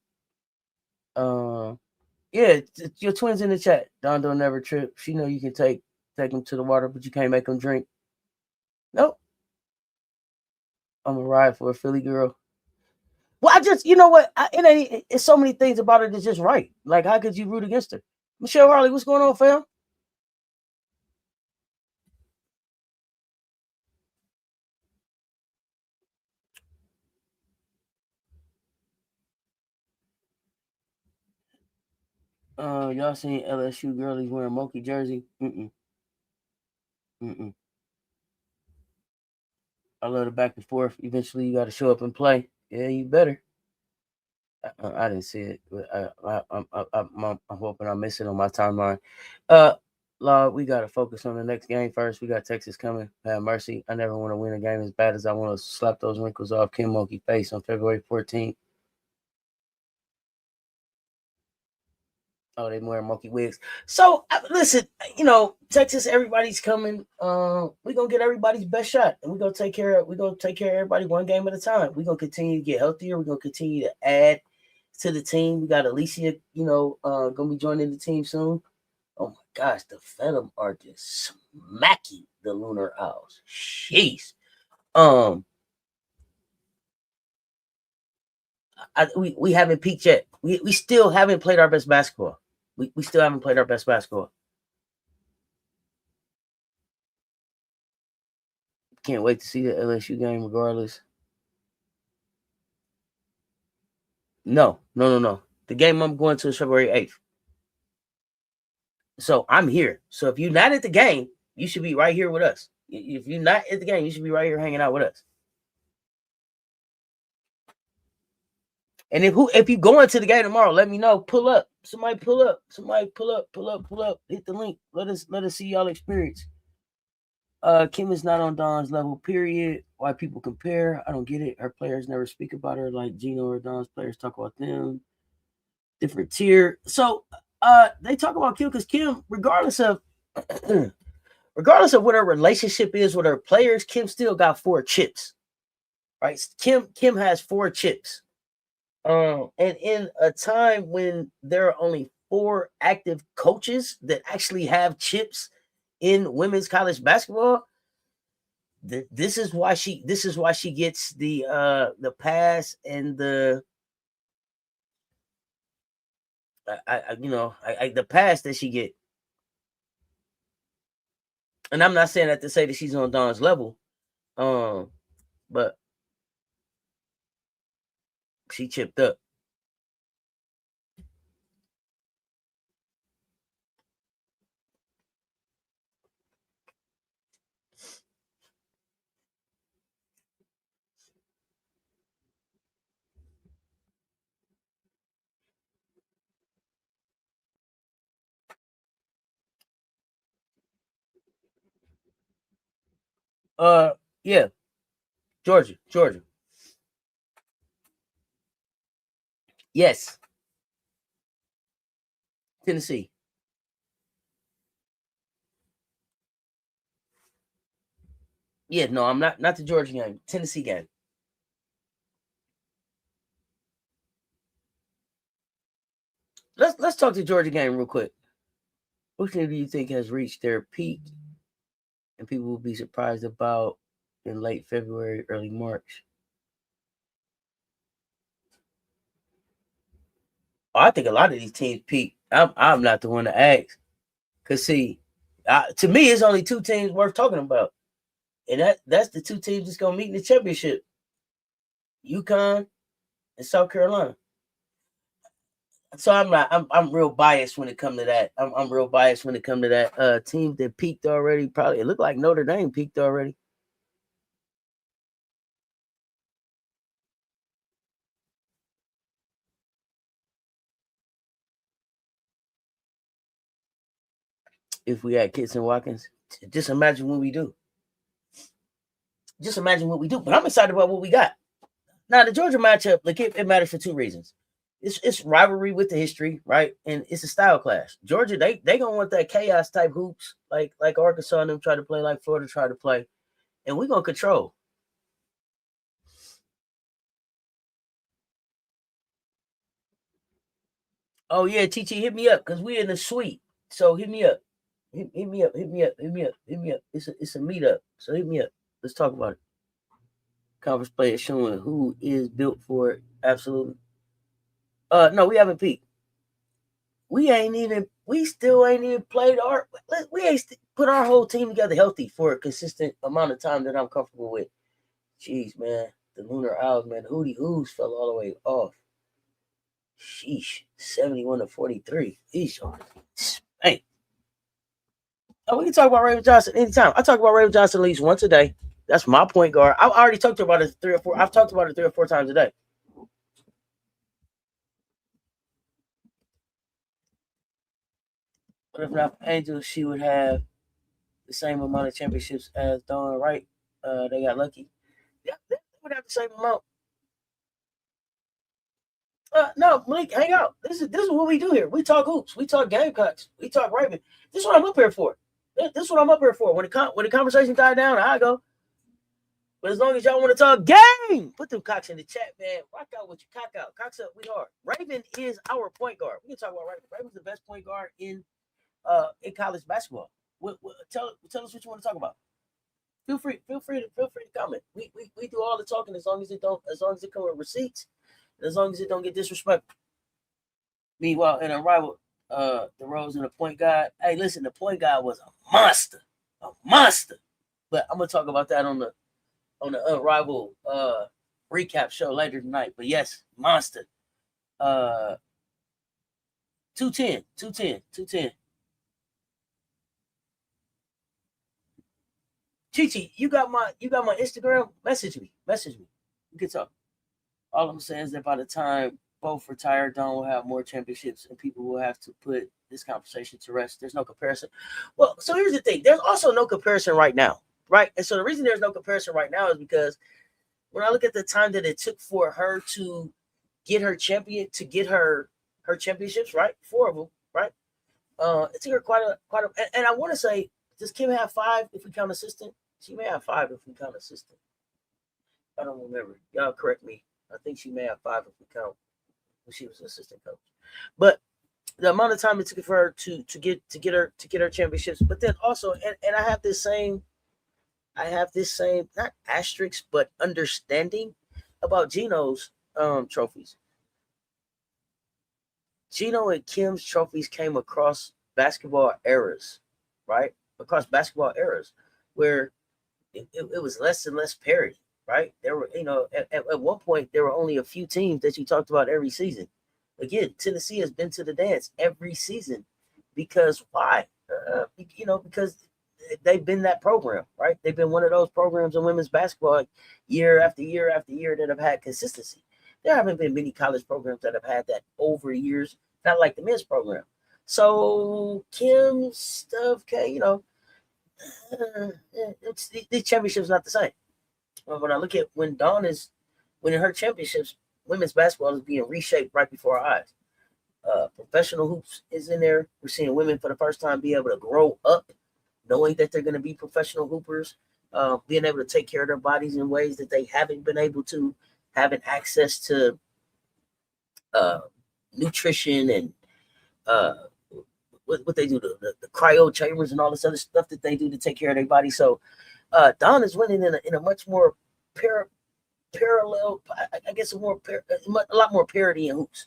Yeah, your twins in the chat. Don don't never trip. She know you can take them to the water, but you can't make them drink. Nope. I'm a ride for a Philly girl. Well, you know what? It's so many things about her that's just right. Like, how could you root against her? Michelle Harley, what's going on, fam? Y'all seen LSU girlies wearing Moki jersey? Mm-mm. I love the back and forth. Eventually, you got to show up and play. Yeah, you better. I didn't see it, but I'm hoping I miss it on my timeline. Lord, we got to focus on the next game first. We got Texas coming. Have mercy. I never want to win a game as bad as I want to slap those wrinkles off Kim Mulkey's face on February 14th. Oh, they wearing monkey wigs. So listen, Texas, everybody's coming. We're gonna get everybody's best shot, and we're gonna take care of everybody one game at a time. We're gonna continue to get healthier. We're gonna continue to add to the team. We got Alicia, gonna be joining the team soon. Oh my gosh, the Phantom are just smacking the Lunar Owls. Jeez. We haven't peaked yet. We still haven't played our best basketball. We still haven't played our best basketball. Can't wait to see the LSU game regardless. No. The game I'm going to is February 8th. So I'm here. So if you're not at the game, you should be right here with us. If you're not at the game, you should be right here hanging out with us. And if you go into the game tomorrow, let me know. Pull up. Somebody pull up. Pull up. Hit the link. Let us see y'all experience. Kim is not on Dawn's level, period. Why people compare, I don't get it. Her players never speak about her like Gino or Dawn's players talk about them. Different tier. So they talk about Kim because Kim, regardless of what her relationship is with her players, Kim still got 4 chips. Right? Kim has 4 chips. And in a time when there are only 4 active coaches that actually have chips in women's college basketball, this is why she gets the pass and the the pass that she get. And I'm not saying that to say that she's on Dawn's level, but she chipped up. Yeah, Georgia. Yes, Tennessee. Yeah, no, I'm not the Georgia game. Tennessee game. Let's talk the Georgia game real quick. Which team do you think has reached their peak and people will be surprised about in late February, early March? I think a lot of these teams peak. I'm not the one to ask. Cause see, to me, it's only 2 teams worth talking about, and that's the 2 teams that's gonna meet in the championship: UConn and South Carolina. So I'm real biased when it comes to that. I'm real biased when it comes to that. Team that peaked already. Probably it looked like Notre Dame peaked already. If we had Kitts and Watkins, just imagine what we do. Just imagine what we do. But I'm excited about what we got. Now the Georgia matchup, like it matters for 2 reasons. It's rivalry with the history, right? And it's a style clash. Georgia, they gonna want that chaos type hoops, like Arkansas and them try to play, like Florida try to play, and we're gonna control. Oh yeah, TT, hit me up because we in the suite. So hit me up. Hit me up. Hit me up. Hit me up. Hit me up. It's a meetup. So hit me up. Let's talk about it. Conference play is showing who is built for it. Absolutely. No, we haven't peaked. We still ain't even played we ain't put our whole team together healthy for a consistent amount of time that I'm comfortable with. Jeez, man. The Lunar Owls, man. Hootie Hoos fell all the way off. Sheesh. 71-43. Eesh. Hey. Oh, we can talk about Raven Johnson anytime. I talk about Raven Johnson at least once a day. That's my point guard. I've already talked about it 3 or 4. I've talked about it 3 or 4 times a day. But if not for Angel, she would have the same amount of championships as Dawn, right? They got lucky. Yeah, they would have the same amount. No, Malik, hang out. This is what we do here. We talk hoops. We talk Gamecocks. We talk Raven. This is what I'm up here for. This is what I'm up here for. When the conversation died down, I go. But as long as y'all want to talk game, put them cocks in the chat, man. Rock out with your cock out. Cocks up, we hard. Raven is our point guard. We can talk about Raven. Raven's the best point guard in college basketball. Tell us what you want to talk about. Feel free to comment. We do all the talking as long as it come with receipts, and as long as it don't get disrespectful. Meanwhile, in a rival, the Rose and the point guard. Hey, listen, the point guard was a monster. But I'm gonna talk about that on the Unrivaled recap show later tonight. But yes, monster. 210. Chichi, you got my Instagram? Message me. We can talk. All I'm saying is that by the time both retire, Don will have more championships and people will have to put this conversation to rest. There's no comparison. Well, so here's the thing. There's also no comparison right now, right? And so the reason there's no comparison right now is because when I look at the time that it took for her to get her championships, right? 4 of them, right? It took her quite a, and I want to say, does Kim have 5 if we count assistant? She may have 5 if we count assistant. I don't remember. Y'all correct me. I think she may have 5 if we count when she was an assistant coach. But the amount of time it took for her to get her championships, but then also, and I have this same not asterisk but understanding about Gino's trophies. Gino and Kim's trophies came across basketball eras, right? Across basketball eras where it was less and less parity, right? There were, at one point, there were only a few teams that you talked about every season. Again, Tennessee has been to the dance every season because why? Because they've been that program, right? They've been one of those programs in women's basketball year after year after year that have had consistency. There haven't been many college programs that have had that over years, not like the men's program. So Kim's stuff, okay, the championship's not the same. When I look at when Dawn is winning her championships, women's basketball is being reshaped right before our eyes. Professional hoops is in there. We're seeing women for the first time be able to grow up, knowing that they're going to be professional hoopers, being able to take care of their bodies in ways that they haven't been able to, having access to nutrition and what they do, the cryo chambers and all this other stuff that they do to take care of their body. So Dawn is winning in a much more parallel, I guess, a lot more parity in hoops.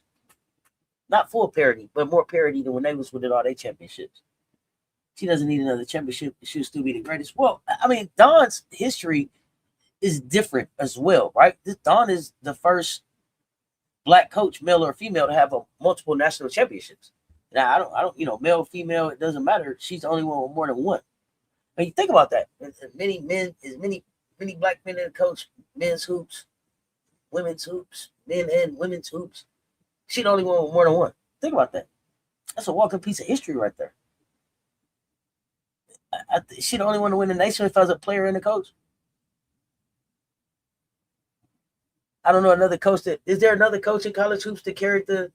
Not full parity, but more parity than when they was winning all their championships. She doesn't need another championship. She'll still be the greatest. Well, I mean, Dawn's history is different as well, right? Dawn is the first Black coach, male or female, to have multiple national championships. Now, I don't, male, female, it doesn't matter. She's the only one with more than one. I mean, think about that. Many Black men that coach men's hoops, women's hoops, men and women's hoops. She's the only one with more than one. Think about that. That's a walking piece of history right there. She's the only one to win the nation if I was a player and a coach. I don't know another coach is there another coach in college hoops that carried the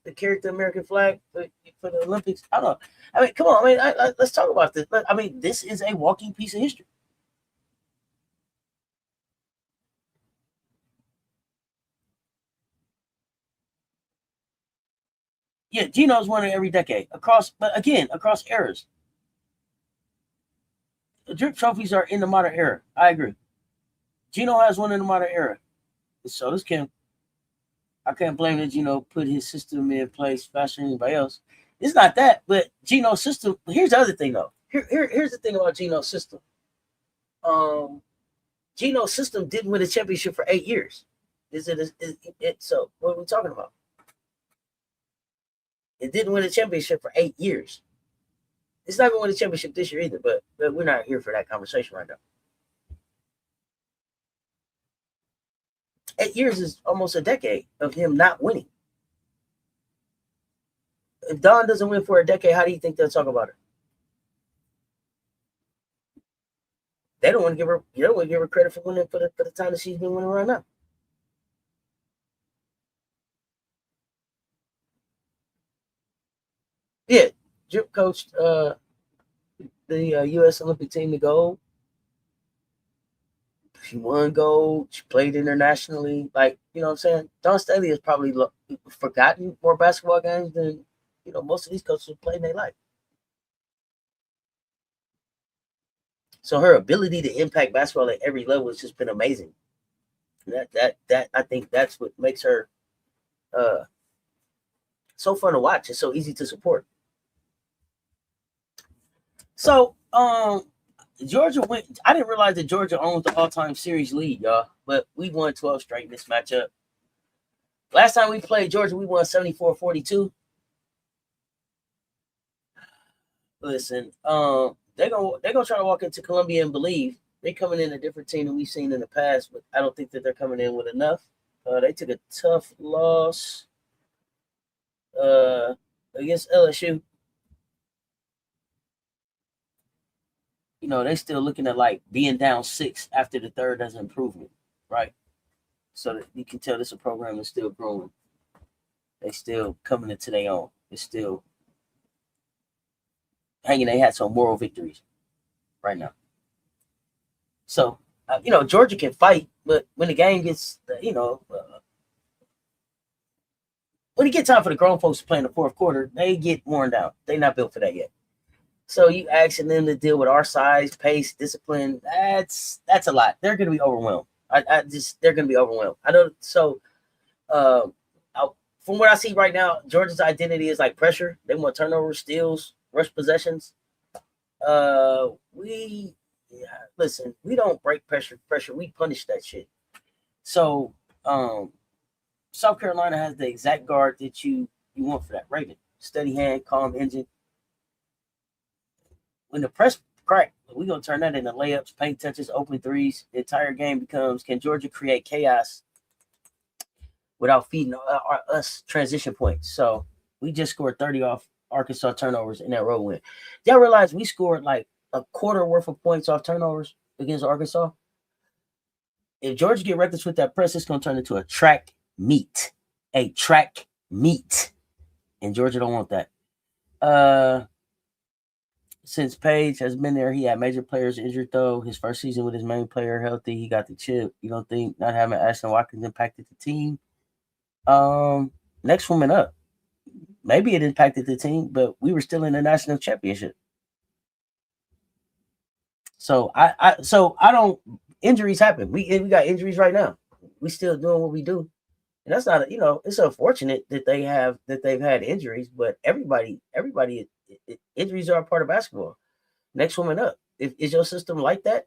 American flag for the Olympics? I don't know. I mean, come on. I mean, let's talk about this. I mean, this is a walking piece of history. Yeah, Gino's winning every decade across eras. The drip trophies are in the modern era. I agree. Gino has one in the modern era. So does Kim. I can't blame that Gino put his system in place faster than anybody else. It's not that, but Gino's system. Here's the other thing, though. Here's the thing about Gino's system. Gino's system didn't win a championship for 8 years. So what are we talking about? It didn't win a championship for 8 years. It's not going to win a championship this year either, but we're not here for that conversation right now. 8 years is almost a decade of him not winning. If Dawn doesn't win for a decade, how do you think they'll talk about her? They don't want to give her. You don't want to give her credit for winning for the time that she's been winning right now. Yeah, Drip coached the U.S. Olympic team to gold. She won gold. She played internationally. Like, you know what I'm saying? Dawn Staley has probably forgotten more basketball games than, most of these coaches have played in their life. So her ability to impact basketball at every level has just been amazing. That I think that's what makes her so fun to watch. It's so easy to support. So, Georgia went. I didn't realize that Georgia owned the all-time series lead, y'all. But we won 12 straight in this matchup. Last time we played Georgia, we won 74-42. Listen, they're gonna try to walk into Columbia and believe they're coming in a different team than we've seen in the past. But I don't think that they're coming in with enough. They took a tough loss against LSU. They still looking at like being down 6 after the third as an improvement, right? So that you can tell this a program is still growing. They still coming into their own. It's still hanging their hats on moral victories right now. So, Georgia can fight, but when the game gets, when it gets time for the grown folks to play in the fourth quarter, they get worn down. They're not built for that yet. So you asking them to deal with our size, pace, discipline, that's a lot. They're going to be overwhelmed. They're going to be overwhelmed. I don't. So, from what I see right now, Georgia's identity is like pressure. They want turnovers, steals, rush possessions. We don't break pressure. We punish that shit. So, South Carolina has the exact guard that you want for that. Raven, steady hand, calm engine. When the press crack, we're going to turn that into layups, paint touches, open threes. The entire game becomes, can Georgia create chaos without feeding us transition points? So we just scored 30 off Arkansas turnovers in that road win. Y'all realize we scored like a quarter worth of points off turnovers against Arkansas? If Georgia get reckless with that press, it's going to turn into a track meet. A track meet. And Georgia don't want that. Since Page has been there, he had major players injured, though. His first season with his main player healthy, he got the chip. You don't think not having Ashton Watkins impacted the team? Next woman up. Maybe it impacted the team, but we were still in the national championship. So I don't. Injuries happen. We got injuries right now. We still doing what we do, and that's not. It's unfortunate that they've had injuries, but everybody. Injuries are a part of basketball. Next woman up. Is your system like that?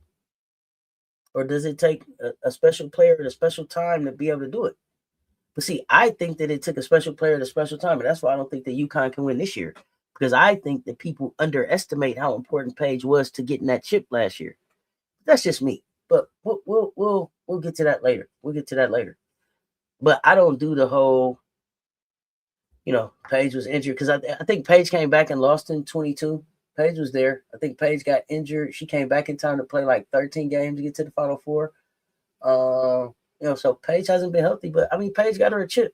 Or does it take a special player at a special time to be able to do it? But see, I think that it took a special player at a special time, and that's why I don't think that UConn can win this year. Because I think that people underestimate how important Page was to getting that chip last year. That's just me. But we'll get to that later. But I don't do the whole, Page was injured, because I think Page came back and lost in 22. Page was there. I think Page got injured. She came back in time to play like 13 games to get to the Final Four. So Page hasn't been healthy, but I mean, Page got her a chip.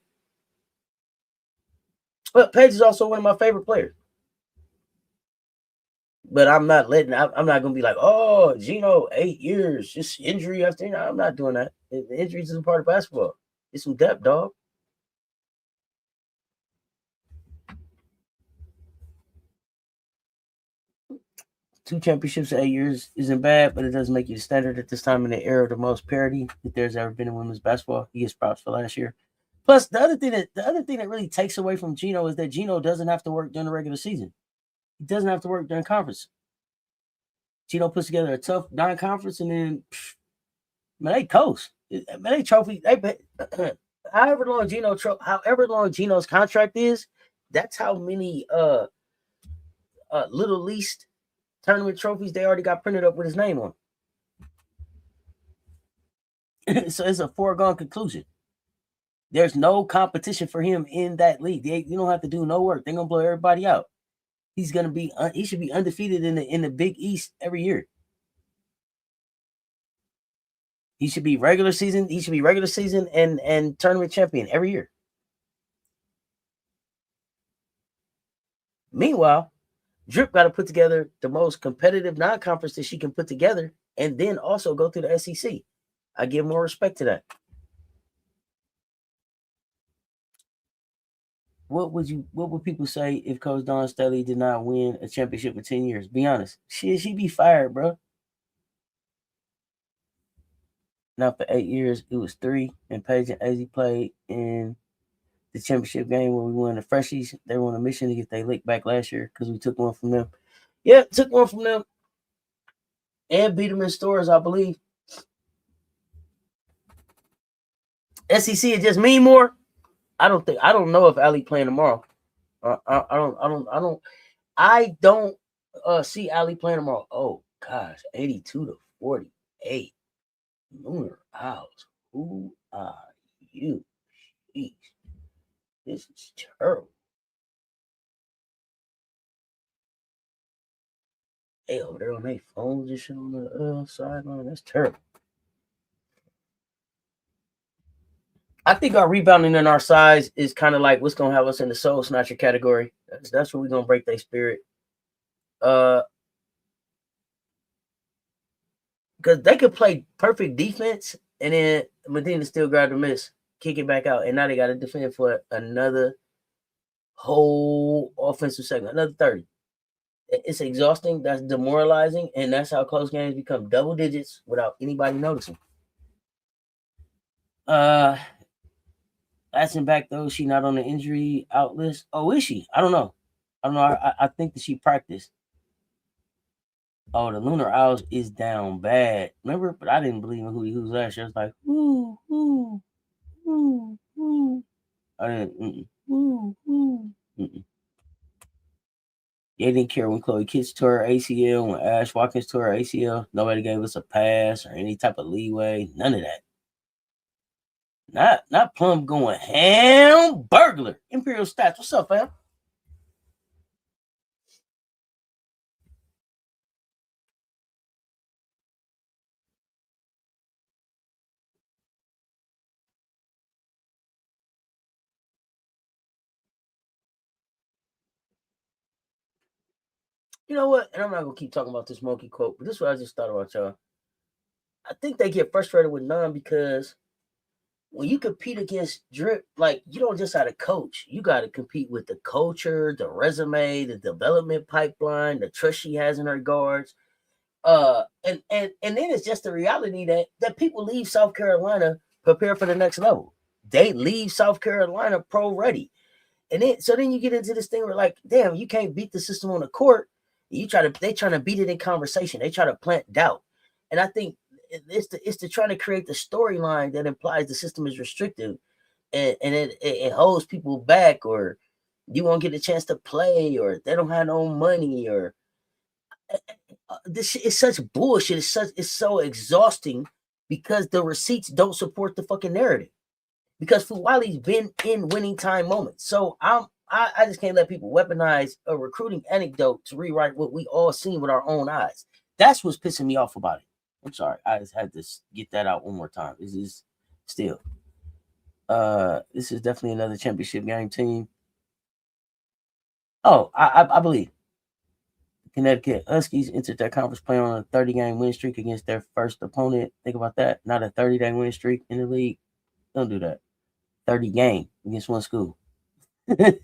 But Page is also one of my favorite players. But I'm not going to be like, oh, Gino, 8 years, just injury after injury. I'm not doing that. The injuries is a part of basketball. It's some depth, dog. Two championships in 8 years isn't bad, but it doesn't make you the standard at this time in the era of the most parity that there's ever been in women's basketball. He gets props for last year. Plus, the other thing that really takes away from Gino is that Gino doesn't have to work during the regular season. He doesn't have to work during conference. Gino puts together a tough non-conference, and then, they coast. They trophy. However long Gino's contract is, that's how many Little Least tournament trophies they already got printed up with his name on. So it's a foregone conclusion. There's no competition for him in that league. You don't have to do no work. They're gonna blow everybody out. He should be undefeated in the Big East every year. He should be regular season. He should be regular season and tournament champion every year. Meanwhile, Drip got to put together the most competitive non-conference that she can put together, and then also go through the SEC. I give more respect to that. What would people say if Coach Dawn Staley did not win a championship in 10 years? Be honest. She'd be fired, bro. Now for 8 years, it was 3, and Paige and AZ played in the championship game where we won the freshies. They were on a mission to get their lick back last year because we took one from them. Yeah, took one from them and beat them in stores, I believe. SEC it just mean more. I don't know if Ali playing tomorrow. I don't see Ali playing tomorrow. Oh gosh, 82-48. Lunar Owls. Who are you? Jeez. This is terrible. Hey, over there on their phones and shit on the sideline. That's terrible. I think our rebounding and our size is kind of like what's gonna have us in the soul snatcher category. That's where we're gonna break their spirit. Because they could play perfect defense and then Madina still grabbed the miss, kick it back out, and now they got to defend for another whole offensive segment, another 30. It's exhausting. That's demoralizing, and that's how close games become double digits without anybody noticing. Passing back though, she not on the injury out list. Oh, is she? I don't know. I think that she practiced. Oh, the Lunar Owls is down bad. Remember? But I didn't believe in who was last year. I was like, whoo. I didn't. They didn't care when Chloe Kitts tore her ACL, when Ash Watkins tore her ACL. Nobody gave us a pass or any type of leeway. None of that. Not Plum going ham burglar. Imperial Stats. What's up, fam? You know what? And I'm not gonna keep talking about this monkey quote, but this is what I just thought about, y'all. I think they get frustrated with none because when you compete against Drip, like you don't just have to coach. You got to compete with the culture, the resume, the development pipeline, the trust she has in her guards. And then it's just the reality that people leave South Carolina prepared for the next level. They leave South Carolina pro ready. And then you get into this thing where like, damn, you can't beat the system on the court. They trying to beat it in conversation. They try to plant doubt. And I think it's to try to create the storyline that implies the system is restrictive and it holds people back, or you won't get a chance to play, or they don't have no money, or this is such bullshit. It's so exhausting because the receipts don't support the fucking narrative. Because Fuwali's been in winning time moments. So I just can't let people weaponize a recruiting anecdote to rewrite what we all seen with our own eyes. That's what's pissing me off about it. I'm sorry. I just had to get that out one more time. This is still this is definitely another championship game team. Oh, I believe Connecticut Huskies entered their conference playing on a 30-game win streak against their first opponent. Think about that. Not a 30-day win streak in the league. Don't do that. 30 game against one school. That's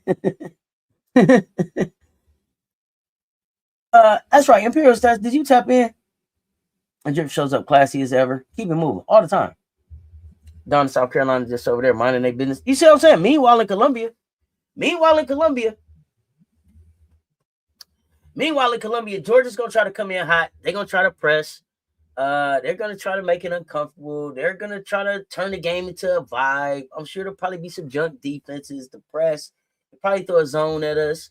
right. Imperial Stats. Did you tap in? And Drip shows up classy as ever. Keep it moving all the time. Down in South Carolina, just over there minding their business. You see what I'm saying? Meanwhile in Columbia, Georgia's gonna try to come in hot. They're gonna try to press. They're gonna try to make it uncomfortable. They're gonna try to turn the game into a vibe. I'm sure there'll probably be some junk defenses. The press, they'll probably throw a zone at us.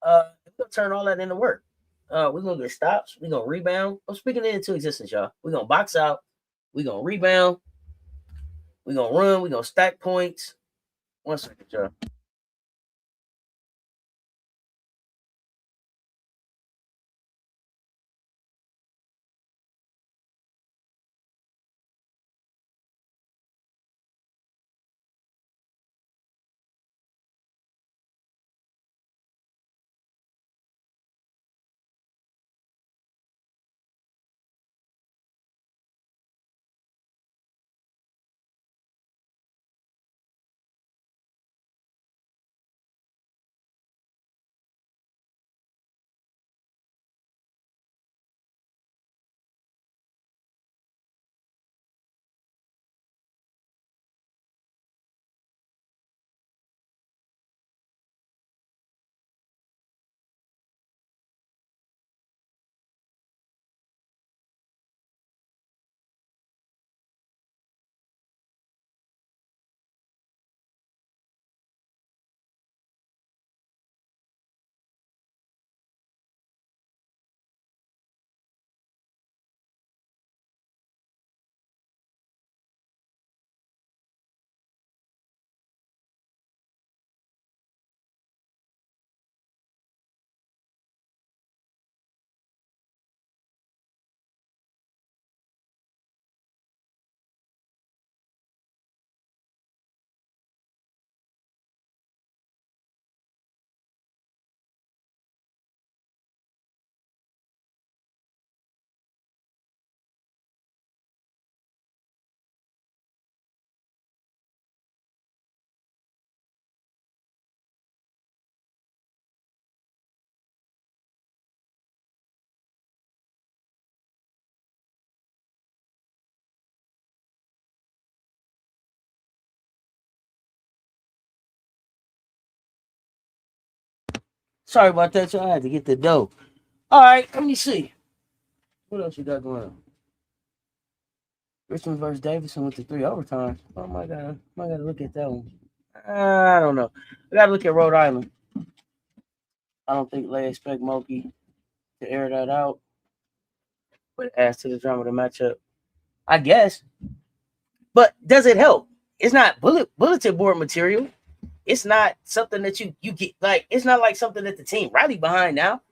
We're gonna turn all that into work. We're gonna get stops. We're gonna rebound. I'm speaking it into existence, y'all. We're gonna box out. We're gonna rebound. We're gonna run. We're gonna stack points. One second, y'all. Sorry about that, y'all. I had to get the dough. All right, let me see. What else you got going on? Richmond versus Davidson with the 3 overtimes. Oh my God, I gotta look at that one. I don't know. I gotta look at Rhode Island. I don't think they expect Moki to air that out. But it adds to the drama of the matchup, I guess. But does it help? It's not bulletin board material. It's not something that you get like. It's not like something that the team rally behind now.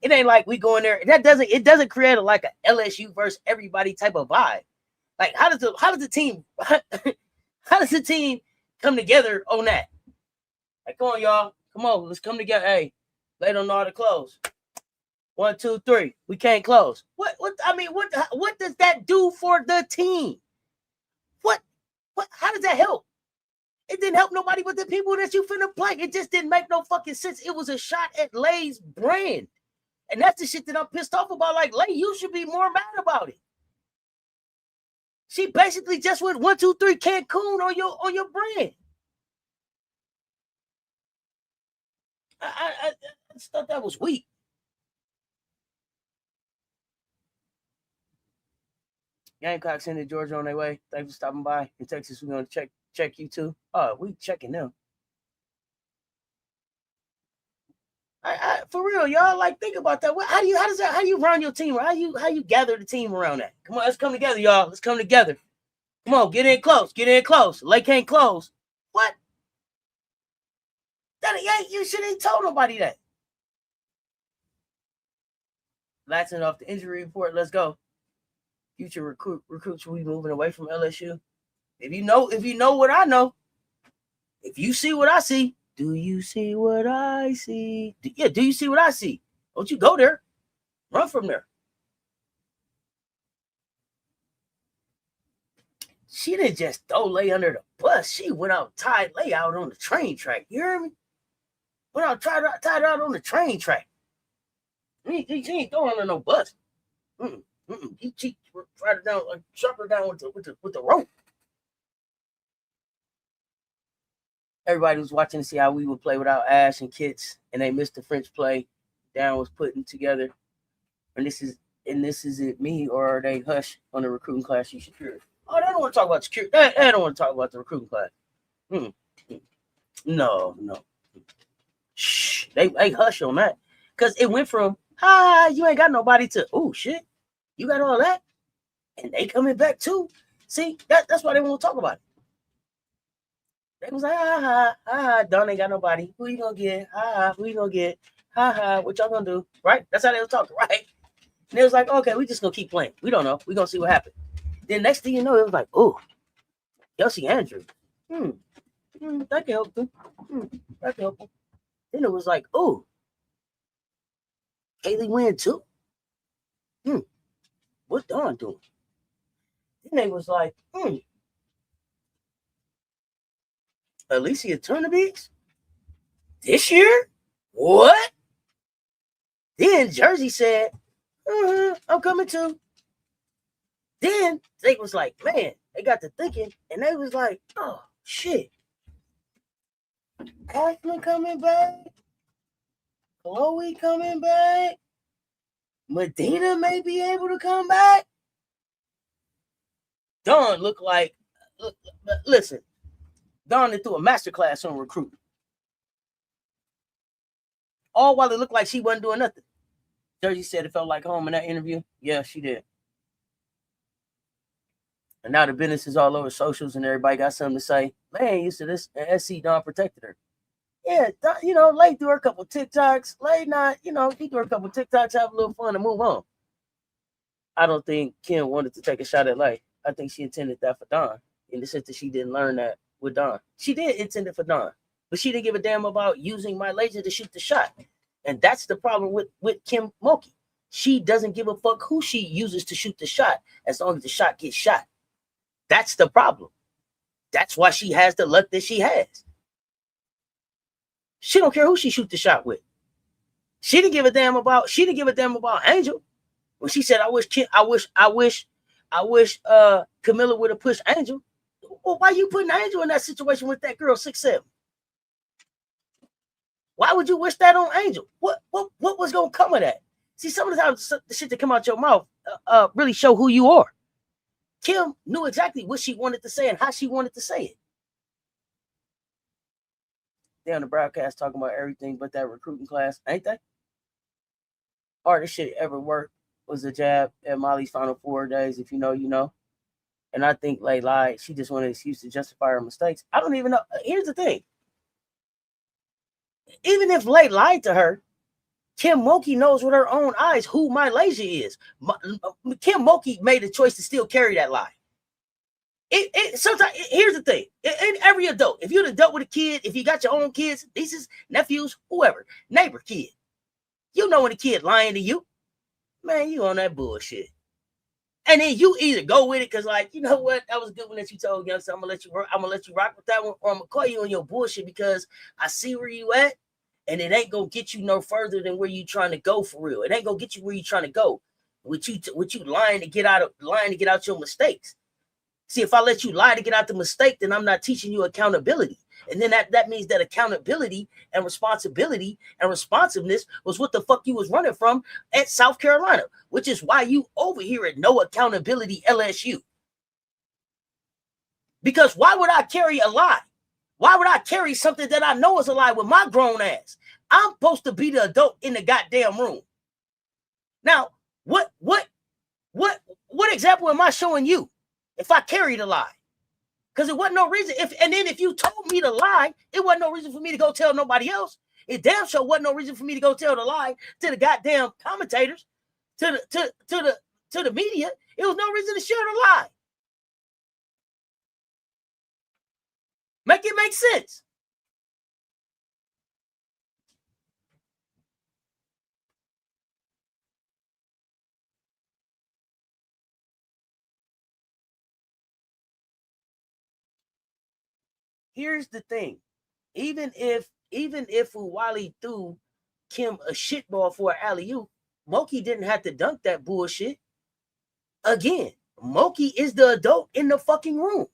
It ain't like we go in there. It doesn't create like a LSU versus everybody type of vibe. Like how does the team come together on that? Like come on y'all, come on, let's come together. Hey, they don't know how to close. 1, 2, 3. We can't close. What does that do for the team? What how does that help? It didn't help nobody but the people that you finna play. It just didn't make no fucking sense. It was a shot at Lay's brand. And that's the shit that I'm pissed off about. Like, Lay, you should be more mad about it. She basically just went 1, 2, 3 Cancun on your brand. I just thought that was weak. Gamecocks sending Georgia on their way. Thanks for stopping by. In Texas, we're gonna check you too. Oh, we checking them. For real, y'all. Like, think about that. How do you run your team? How you gather the team around that? Come on, let's come together, y'all. Let's come together. Come on, get in close. Get in close. Lake can't close. What? You shouldn't have told nobody that. That's enough. The injury report. Let's go. Future recruits will be moving away from LSU. If you know what I know, if you see what I see, do you see what I see? Do you see what I see? Don't you go there. Run from there. She didn't just throw Lay under the bus. She went out, tied Lay out on the train track. You hear me? Went out, tied her out on the train track. She ain't throwing under no bus. He tried her down, shot her down with the rope. Everybody was watching to see how we would play without Ash and Kits, and they missed the French play Darren was putting together. And this is it me or are they hush on the recruiting class you secured? Oh, they don't want to talk about security. They don't want to talk about the recruiting class. No. Shh. They hush on that. Because it went from, you ain't got nobody to, oh, shit, you got all that? And they coming back too. See, that's why they won't talk about it. They was like, Don ain't got nobody. Who you gonna get? Who you gonna get? What y'all gonna do? Right? That's how they was talking, right? And it was like, okay, we just gonna keep playing. We don't know. We gonna see what happens. Then next thing you know, it was like, oh, Kelsey Andrew. That can help them. That can help them. Then it was like, oh, Haley Wynn too. What's Dawn doing? Then they was like, Alicia Turnabeats? This year? What? Then Jersey said, I'm coming too. Then they was like, man, they got to thinking, and they was like, oh, shit. Kathleen coming back. Chloe coming back. Madina may be able to come back. Dawn looked like, listen, Dawn threw a masterclass on recruiting. All while it looked like she wasn't doing nothing. Jersey said it felt like home in that interview. Yeah, she did. And now the business is all over socials and everybody got something to say. Man, used to this, and SC Dawn protected her. Yeah, Lay threw her a couple TikToks. Lay not, he threw her a couple TikToks, have a little fun and move on. I don't think Kim wanted to take a shot at Lay. I think she intended that for Dawn. In the sense that she didn't learn that with Dawn. She did intend it for Dawn. But she didn't give a damn about using my laser to shoot the shot. And that's the problem with Kim Mulkey. She doesn't give a fuck who she uses to shoot the shot as long as the shot gets shot. That's the problem. That's why she has the luck that she has. She don't care who she shoot the shot with. She didn't give a damn about Angel. When she said, I wish Camilla would have pushed Angel. Well, why you putting Angel in that situation with that girl 6'7"? Why would you wish that on Angel? What was gonna come of that? See, some of the times the shit that come out your mouth really show who you are. Kim knew exactly what she wanted to say and how she wanted to say it. They on the broadcast talking about everything but that recruiting class, ain't they? Hardest shit ever worked was a jab at Molly's Final 4 days. If you know, you know. And I think Lay lied. She just wanted an excuse to justify her mistakes. I don't even know. Here's the thing. Even if Lay lied to her, Kim Mulkey knows with her own eyes who Malaysia is. Kim Mulkey made a choice to still carry that lie. Sometimes, here's the thing. In every adult, if you're an adult with a kid, if you got your own kids, nieces, nephews, whoever, neighbor kid, you know when a kid lying to you, man, you on that bullshit. And then you either go with it because, like, you know what, that was a good one that you told young, so I'm gonna let you rock with that one, or I'm gonna call you on your bullshit because I see where you at, and it ain't gonna get you no further than where you trying to go for real. It ain't gonna get you where you trying to go. With you lying to get out your mistakes. See, if I let you lie to get out the mistake, then I'm not teaching you accountability. And then that means that accountability and responsibility and responsiveness was what the fuck you was running from at South Carolina, which is why you over here at No Accountability LSU. Because why would I carry a lie? Why would I carry something that I know is a lie with my grown ass? I'm supposed to be the adult in the goddamn room. Now, what example am I showing you if I carried a lie? Because it wasn't no reason. If you told me to lie, it wasn't no reason for me to go tell nobody else. It damn sure wasn't no reason for me to go tell the lie to the goddamn commentators, to the media. It was no reason to share the lie. Make it make sense. Here's the thing. Even if Uwali threw Kim a shitball for an alley-oop, Moki didn't have to dunk that bullshit. Again, Moki is the adult in the fucking room.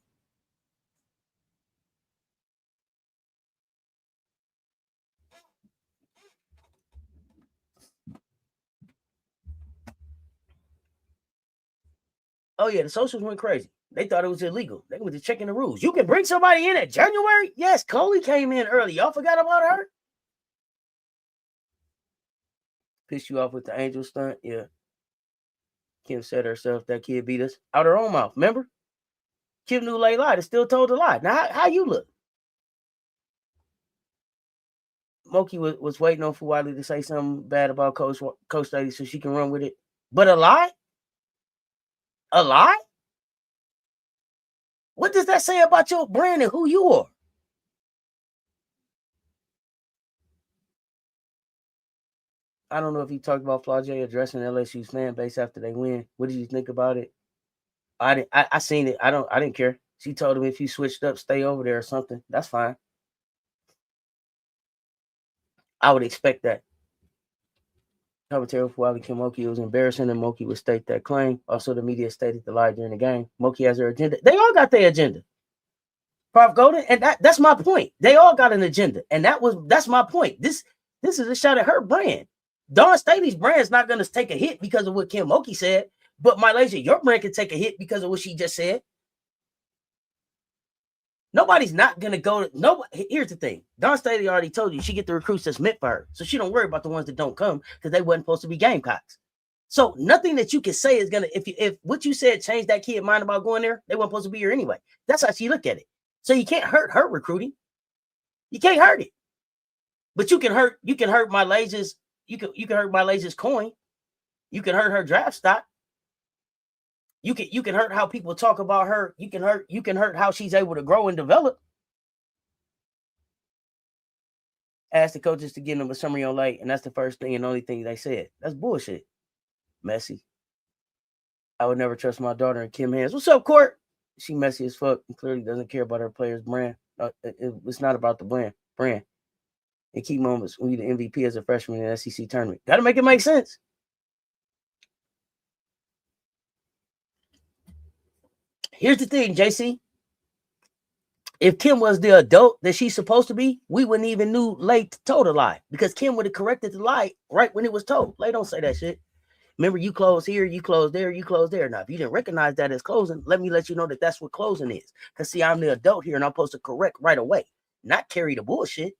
Oh yeah, the socials went crazy. They thought it was illegal. They were just checking the rules. You can bring somebody in at January? Yes, Coley came in early. Y'all forgot about her? Pissed you off with the angel stunt? Yeah. Kim said herself that kid beat us out her own mouth. Remember? Kim knew Lay lied and still told a lie. Now, how you look? Moki was waiting on Fuwali to say something bad about Coach Staley so she can run with it. But a lie? A lie? What does that say about your brand and who you are? I don't know if he talked about Flau'jae addressing LSU's fan base after they win. What did you think about it? I seen it. I didn't care. She told him if you switched up, stay over there or something. That's fine. I would expect that. Commentary for Wally Kim Moki, it was embarrassing and Moki would state that claim. Also, the media stated the lie during the game. Moki has her agenda. They all got their agenda. Prof Golden, and that's my point. They all got an agenda. And that's my point. This is a shot at her brand. Dawn Staley's brand is not going to take a hit because of what Kim Moki said. But Malaysia, your brand can take a hit because of what she just said. Nobody's not going to go. Here's the thing. Dawn Staley already told you she get the recruits that's meant for her. So she don't worry about the ones that don't come because they wasn't supposed to be Gamecocks. So nothing that you can say is going to, if what you said changed that kid's mind about going there, they weren't supposed to be here anyway. That's how she look at it. So you can't hurt her recruiting. You can't hurt it. But you can hurt Malaysia's, you can hurt Malaysia's coin. You can hurt her draft stock. You can hurt how people talk about her. You can hurt how she's able to grow and develop. Ask the coaches to give them a summary on late, and that's the first thing and only thing they said. That's bullshit. Messy. I would never trust my daughter in Kim hands. What's up, Court? She messy as fuck and clearly doesn't care about her players' brand. It's not about the brand. In key moments, when you're the MVP as a freshman in the SEC tournament. Got to make it make sense. Here's the thing, JC. If Kim was the adult that she's supposed to be, we wouldn't even knew Lay told a lie because Kim would have corrected the lie right when it was told. Lay don't say that shit. Remember, you close here, you close there, you close there. Now, if you didn't recognize that as closing, let me let you know that that's what closing is. Because, see, I'm the adult here and I'm supposed to correct right away, not carry the bullshit.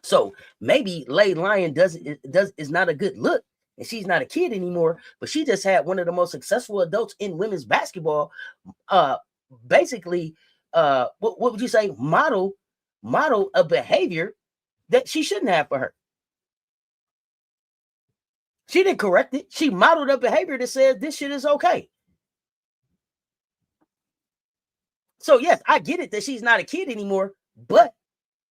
So maybe Lay Lyon is not a good look, and she's not a kid anymore, but she just had one of the most successful adults in women's basketball. Basically, what would you say? Model a behavior that she shouldn't have for her. She didn't correct it. She modeled a behavior that says this shit is okay. So yes, I get it that she's not a kid anymore, but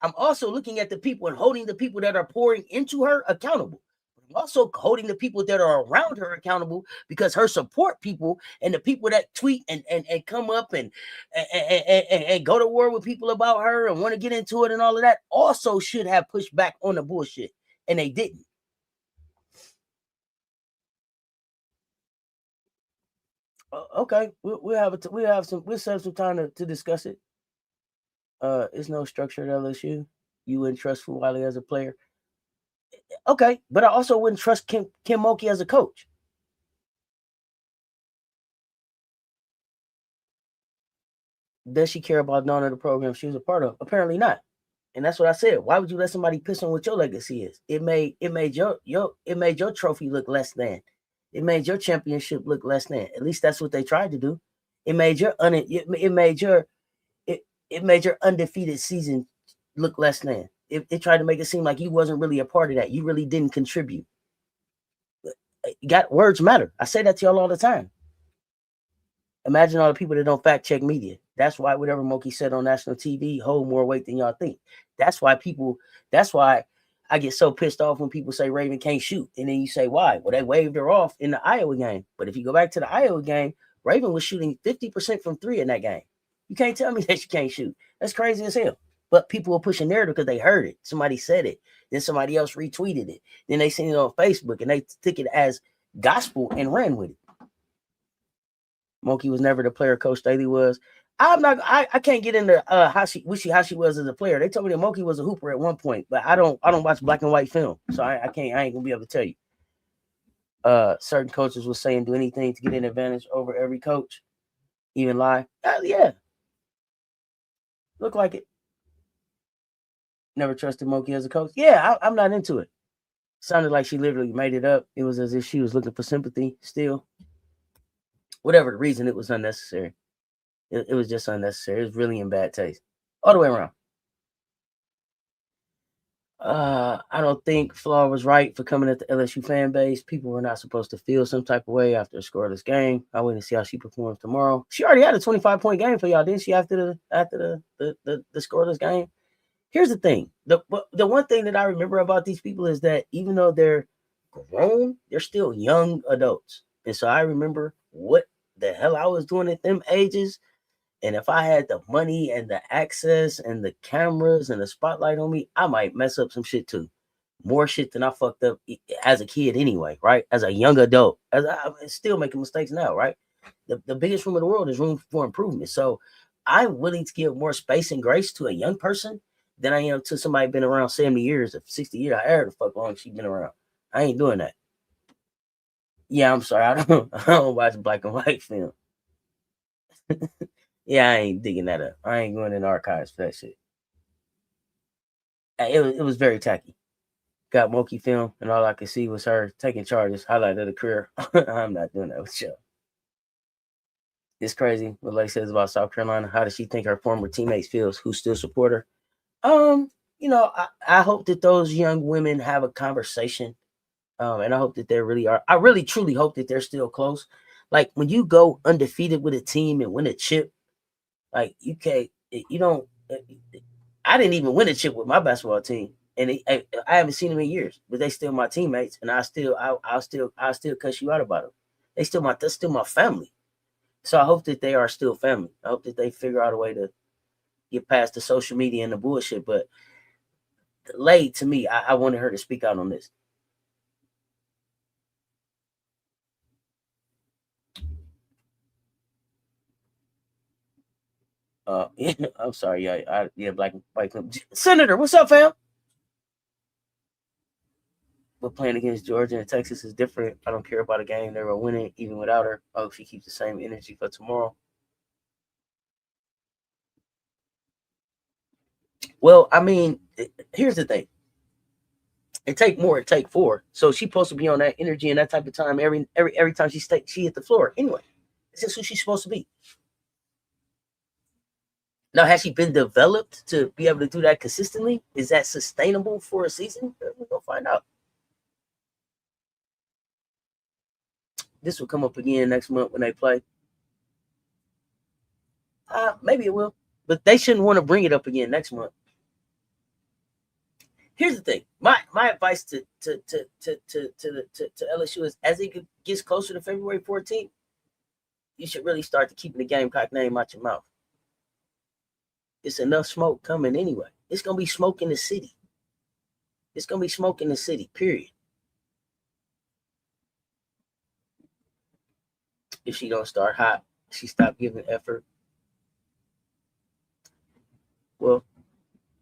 I'm also looking at the people and holding the people that are pouring into her accountable. I'm also holding the people that are around her accountable because her support people and the people that tweet and come up and go to war with people about her and want to get into it and all of that also should have pushed back on the bullshit, and they didn't. Okay, we'll set some time to discuss it. It's no structure at LSU. You wouldn't trust Wiley as a player. Okay, but I also wouldn't trust Kim Mulkey as a coach. Does she care about none of the programs she was a part of? Apparently not. And that's what I said. Why would you let somebody piss on what your legacy is? It made your trophy look less than. It made your championship look less than. At least that's what they tried to do. It made your undefeated season look less than. It tried to make it seem like you wasn't really a part of that. You really didn't contribute. Words matter. I say that to y'all all the time. Imagine all the people that don't fact check media. That's why whatever Moki said on national TV hold more weight than y'all think. That's why I get so pissed off when people say Raven can't shoot. And then you say, why? Well, they waved her off in the Iowa game. But if you go back to the Iowa game, Raven was shooting 50% from 3 in that game. You can't tell me that she can't shoot. That's crazy as hell. But people were pushing narrative because they heard it. Somebody said it. Then somebody else retweeted it. Then they seen it on Facebook and they took it as gospel and ran with it. Monkey was never the player Coach Staley was. I can't get into how she was as a player. They told me that Monkey was a hooper at one point, but I don't watch black and white film, so I ain't gonna be able to tell you. Certain coaches will say and do anything to get an advantage over every coach, even lie. Yeah, look like it. Never trusted Monkey as a coach. Yeah, I'm not into it. Sounded like she literally made it up. It was as if she was looking for sympathy still. Whatever the reason, it was unnecessary. It was just unnecessary. It was really in bad taste. All the way around. I don't think Flaw was right for coming at the LSU fan base. People were not supposed to feel some type of way after a scoreless game. I wait to see how she performs tomorrow. She already had a 25-point game for y'all, didn't she? After the scoreless game. Here's the thing: the one thing that I remember about these people is that even though they're grown, they're still young adults. And so I remember what the hell I was doing at them ages. And if I had the money and the access and the cameras and the spotlight on me, I might mess up some shit too. More shit than I fucked up as a kid anyway, right? As a young adult. As I'm still making mistakes now, right? The biggest room in the world is room for improvement. So I'm willing to give more space and grace to a young person than I am to somebody been around 70 years or 60 years. I heard the fuck long she been around. I ain't doing that. Yeah, I'm sorry. I don't watch black and white film. Yeah, I ain't digging that up. I ain't going in the archives for that shit. It was very tacky. Got Moki film, and all I could see was her taking charges, highlight of the career. I'm not doing that with you. It's crazy what Lay says about South Carolina. How does she think her former teammates feels who still support her? I hope that those young women have a conversation. And I hope that they really are. I really truly hope that they're still close. Like when you go undefeated with a team and win a chip, like you don't. I didn't even win a chip with my basketball team, and I haven't seen them in years. But they still my teammates, and I'll still cuss you out about them. That's still my family. So I hope that they are still family. I hope that they figure out a way to get past the social media and the bullshit. But Lay, to me, I wanted her to speak out on this. Yeah, I'm sorry. Yeah, black and white. Senator, what's up, fam? But playing against Georgia and Texas is different. I don't care about a game. They were winning even without her. I hope she keeps the same energy for tomorrow. Well, I mean, here's the thing. It take more. It take four. So she's supposed to be on that energy and that type of time every time she hit the floor. Anyway, this is who she's supposed to be. Now, has she been developed to be able to do that consistently? Is that sustainable for a season? We're gonna find out. This will come up again next month when they play. Maybe it will, but they shouldn't want to bring it up again next month. Here's the thing. My advice to LSU is, as it gets closer to February 14th, you should really start to keeping the Gamecock name out your mouth. It's enough smoke coming anyway. It's gonna be smoke in the city. It's gonna be smoke in the city. Period. If she don't start hot, she stop giving effort. Well,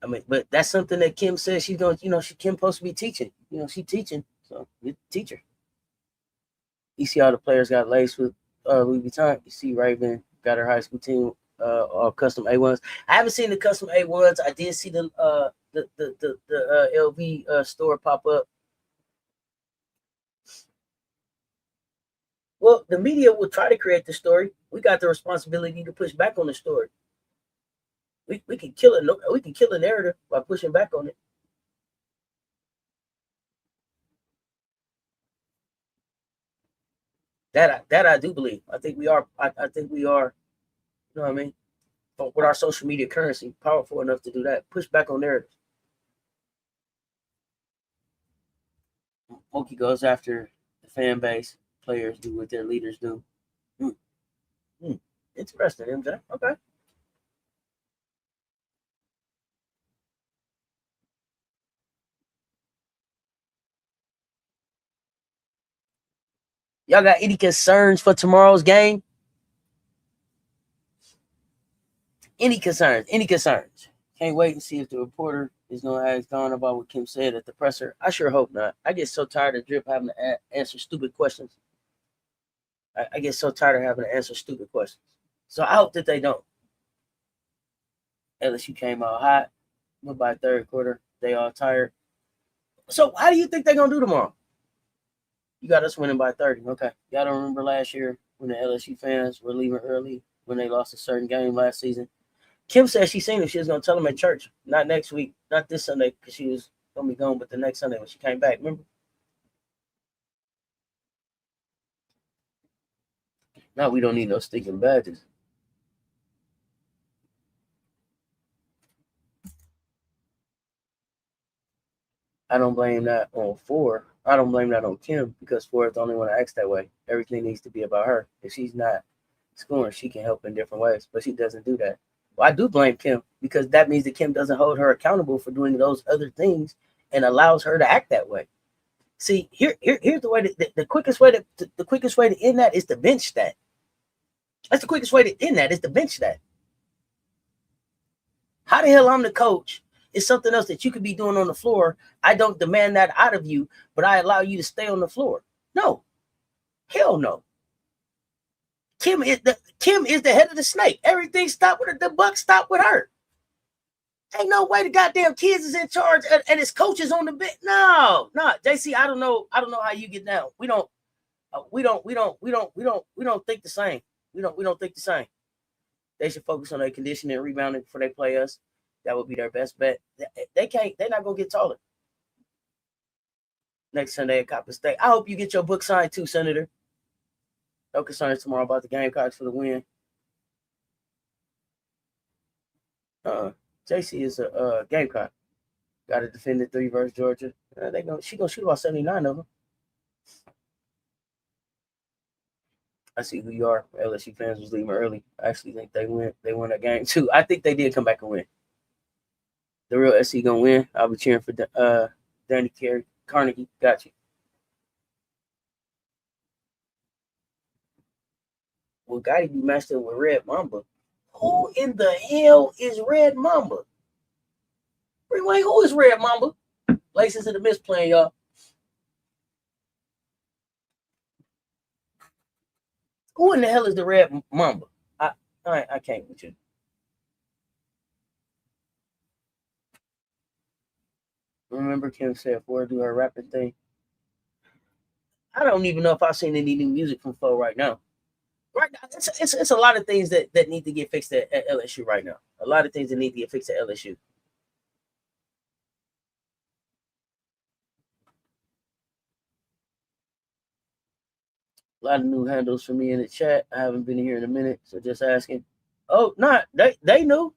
I mean, but that's something that Kim says she's going. Kim supposed to be teaching. She teaching, so you teacher. You see all the players got laced with Louis Vuitton. You see Raven got her high school team all custom A1s. I haven't seen the custom A1s. I did see the LV store pop up. Well, the media will try to create the story. We got the responsibility to push back on the story. We can kill it. We can kill a narrative by pushing back on it. That I do believe. I think we are. I think we are. You know what I mean? With our social media currency, powerful enough to do that. Push back on narratives. Monkey goes after the fan base. Players do what their leaders do. Interesting, MJ. Okay. Y'all got any concerns for tomorrow's game? Any concerns? Any concerns? Can't wait and see if the reporter is going to ask Dawn about what Kim said at the presser. I sure hope not. I get so tired of Drip having to answer stupid questions. I get so tired of having to answer stupid questions. So I hope that they don't. LSU came out hot, but by third quarter, they all tired. So how do you think they're going to do tomorrow? You got us winning by 30. Okay. Y'all don't remember last year when the LSU fans were leaving early when they lost a certain game last season? Kim said she seen him. She was going to tell him at church. Not next week. Not this Sunday because she was going to be gone, but the next Sunday when she came back. Remember? Now we don't need no stinking badges. I don't blame that on Four. I don't blame that on Kim because Four is the only one that acts that way. Everything needs to be about her. If she's not scoring, she can help in different ways, but she doesn't do that. Well, I do blame Kim because that means that Kim doesn't hold her accountable for doing those other things and allows her to act that way. See, here's the way the quickest way to end that is to bench that. That's the quickest way to end that is to bench that. How the hell I'm the coach is something else that you could be doing on the floor. I don't demand that out of you, but I allow you to stay on the floor. No, hell no. Kim is the head of the snake. Everything stopped with her. The buck stopped with her. Ain't no way the goddamn kids is in charge and his coaches on the bench. No, JC, I don't know how you get down. We don't think the same. We don't think the same. They should focus on their conditioning and rebounding before they play us. That would be their best bet. They're not gonna get taller. Next Sunday at Copper State. I hope you get your book signed too, Senator. No concerns tomorrow about the Gamecocks for the win. JC is a Gamecock. Got to defend the 3 versus Georgia. She gonna shoot about 79 of them. I see who you are. LSU fans was leaving early. I actually think they won that game too. I think they did come back and win. The real SC gonna win. I'll be cheering for Dani Carnegie. Got you. Well, Gotti be matched up with Red Mamba. Who in the hell is Red Mamba? Wait, who is Red Mamba? Laces in the Mist playing, y'all. Who in the hell is the Red Mamba? I can't with you. Remember Kim said Ford do her rapping thing? I don't even know if I've seen any new music from Fo right now. Right now, it's a lot of things that need to get fixed at LSU right now. A lot of things that need to get fixed at LSU. A lot of new handles for me in the chat. I haven't been here in a minute, so just asking. Oh, not they knew.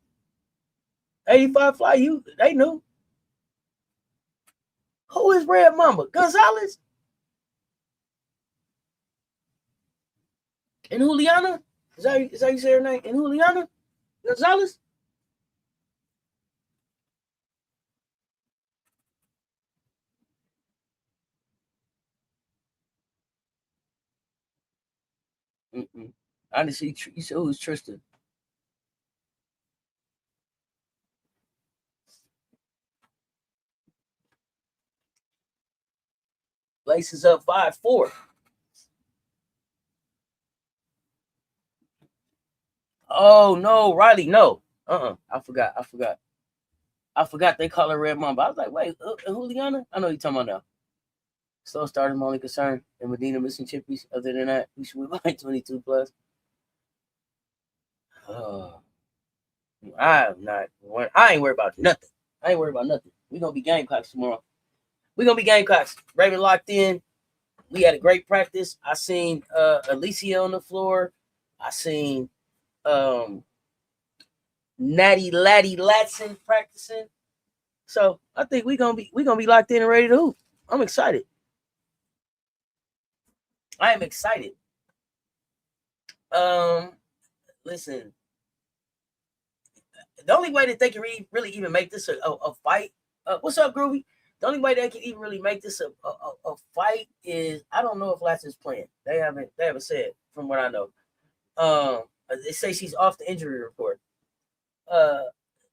85 Fly You, they knew. Who is Red Mamba? Gonzalez? And Juliana? Is that you say her name? And Juliana? Gonzalez? Mm-mm. I didn't see you said who's Tristan. Laces up 5-4. Oh no, Riley, no. I forgot they call her Red Mamba. I was like, wait, Juliana? I know you're talking about now. Slow start is my only concern. And Madina missing chippies. Other than that, we should be like 22 plus. I ain't worried about nothing. I ain't worried about nothing. We're gonna be Gamecocks tomorrow. We're gonna be Gamecocks. Raven locked in. We had a great practice. I seen Alicia on the floor. I seen Natty Laddie Latson practicing. So I think we're gonna be locked in and ready to hoop. I'm excited. I am excited. Listen. The only way that they can really even make this a fight. What's up, Groovy? The only way they can even really make this a fight is I don't know if Latson's playing. They haven't said from what I know. They say she's off the injury report.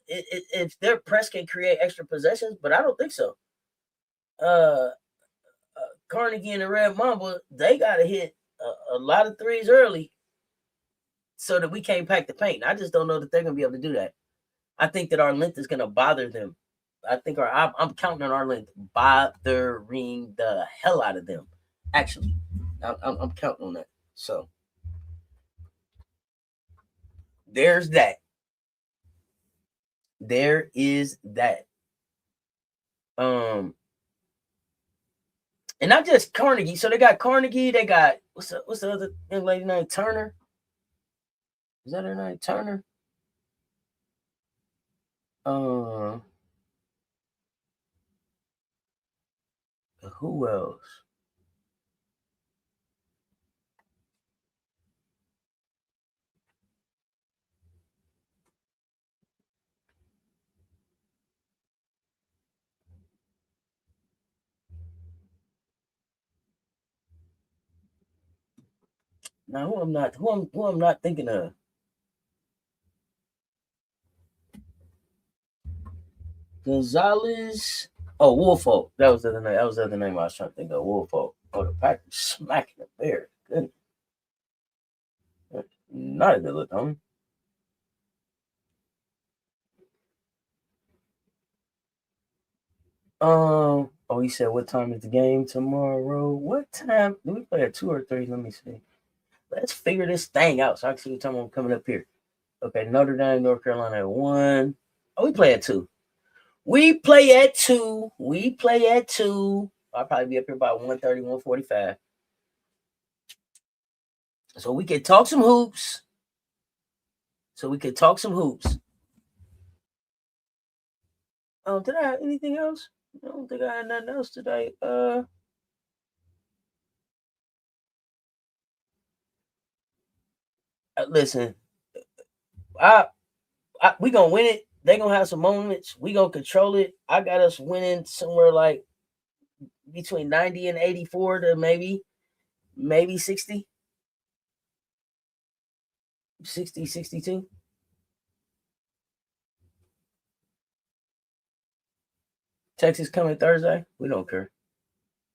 If their press can create extra possessions, but I don't think so. Carnegie and the Red Mamba, they got to hit a lot of threes early so that we can't pack the paint. I just don't know that they're going to be able to do that. I think that our length is going to bother them. I'm counting on our length bothering the hell out of them. Actually, I'm counting on that. So there's that. There is that. And not just Carnegie. So they got Carnegie. They got what's the other young lady named Turner? Is that her name? Turner? Who else? Now who I'm not thinking of. Gonzalez. Oh, Wolfo. That was the other name. That was the other name I was trying to think of. Wolfo. Oh, the Packers smacking the Bears. Goodness. Not a good look, homie. Oh, he said, what time is the game tomorrow? What time? Do we play at 2 or 3? Let me see. Let's figure this thing out so I can see what time I'm coming up here. Okay, Notre Dame, North Carolina at 1. Oh, we play at 2. We play at 2. I'll probably be up here about 1:30, 1:45. So we can talk some hoops. Did I have anything else? I don't think I had nothing else today. Listen, we gonna win it. They gonna have some moments. We gonna control it. I got us winning somewhere like between 90 and 84 to maybe 60. 60, 62. Texas coming Thursday. We don't care.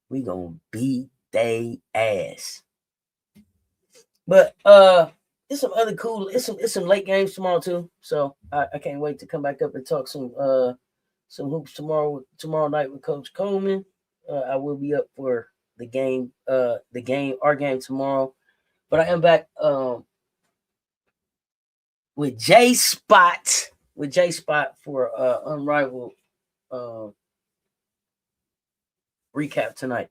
We gonna beat they ass. But it's some other cool. It's some late games tomorrow too. So I can't wait to come back up and talk some hoops tomorrow night with Coach Coleman. I will be up for the game. Our game tomorrow. But I am back with J Spot for Unrivaled recap tonight.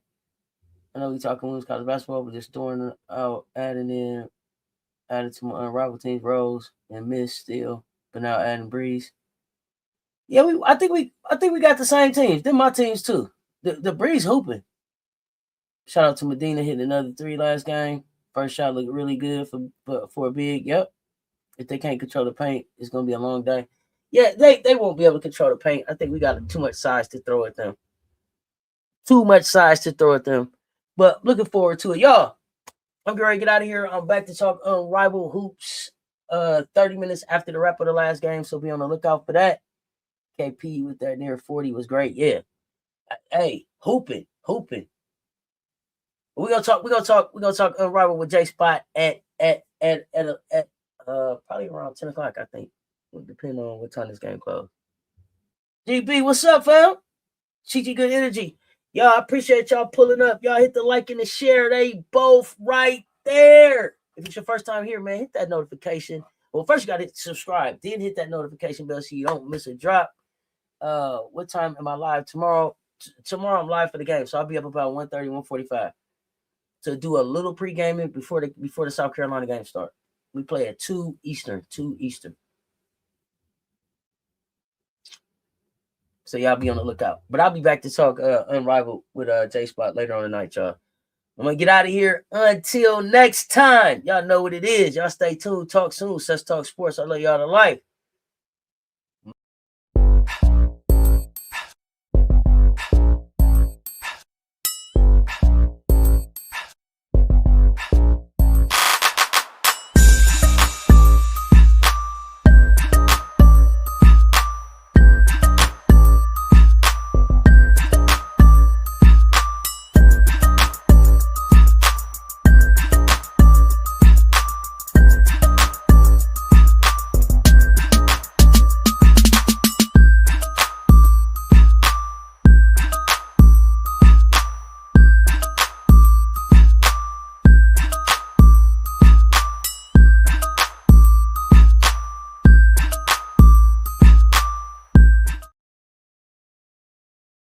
I know we talking women's college basketball, but just throwing out, added to my Unrivaled teams, Rose and Miss still, but now adding Breeze. Yeah, I think we got the same teams. They're my teams too. The Breeze hooping. Shout out to Madina hitting another 3 last game. First shot looked really good for a big. Yep. If they can't control the paint, it's gonna be a long day. Yeah, they won't be able to control the paint. I think we got too much size to throw at them. But looking forward to it, y'all. I'm going to get out of here. I'm back to talk Unrivaled hoops 30 minutes after the wrap of the last game, so be on the lookout for that. KP with that near 40 was great. Yeah. Hey, hooping. We're gonna talk Unrivaled with J Spot at probably around 10 o'clock, I think. Depending on what time this game closed. GB, what's up, fam? CG Good Energy. Y'all, I appreciate y'all pulling up. Y'all hit the like and the share. They both right there. If it's your first time here, man, hit that notification. Well, first you got to hit subscribe. Then hit that notification bell so you don't miss a drop. What time am I live tomorrow? Tomorrow I'm live for the game, so I'll be up about 1:30, 1:45 to do a little pre-gaming before the South Carolina game start. We play at 2 Eastern. So y'all be on the lookout. But I'll be back to talk Unrivaled with J Spot later on tonight, y'all. I'm gonna get out of here until next time. Y'all know what it is. Y'all stay tuned. Talk soon. Cess Talk Sports. I love y'all to life.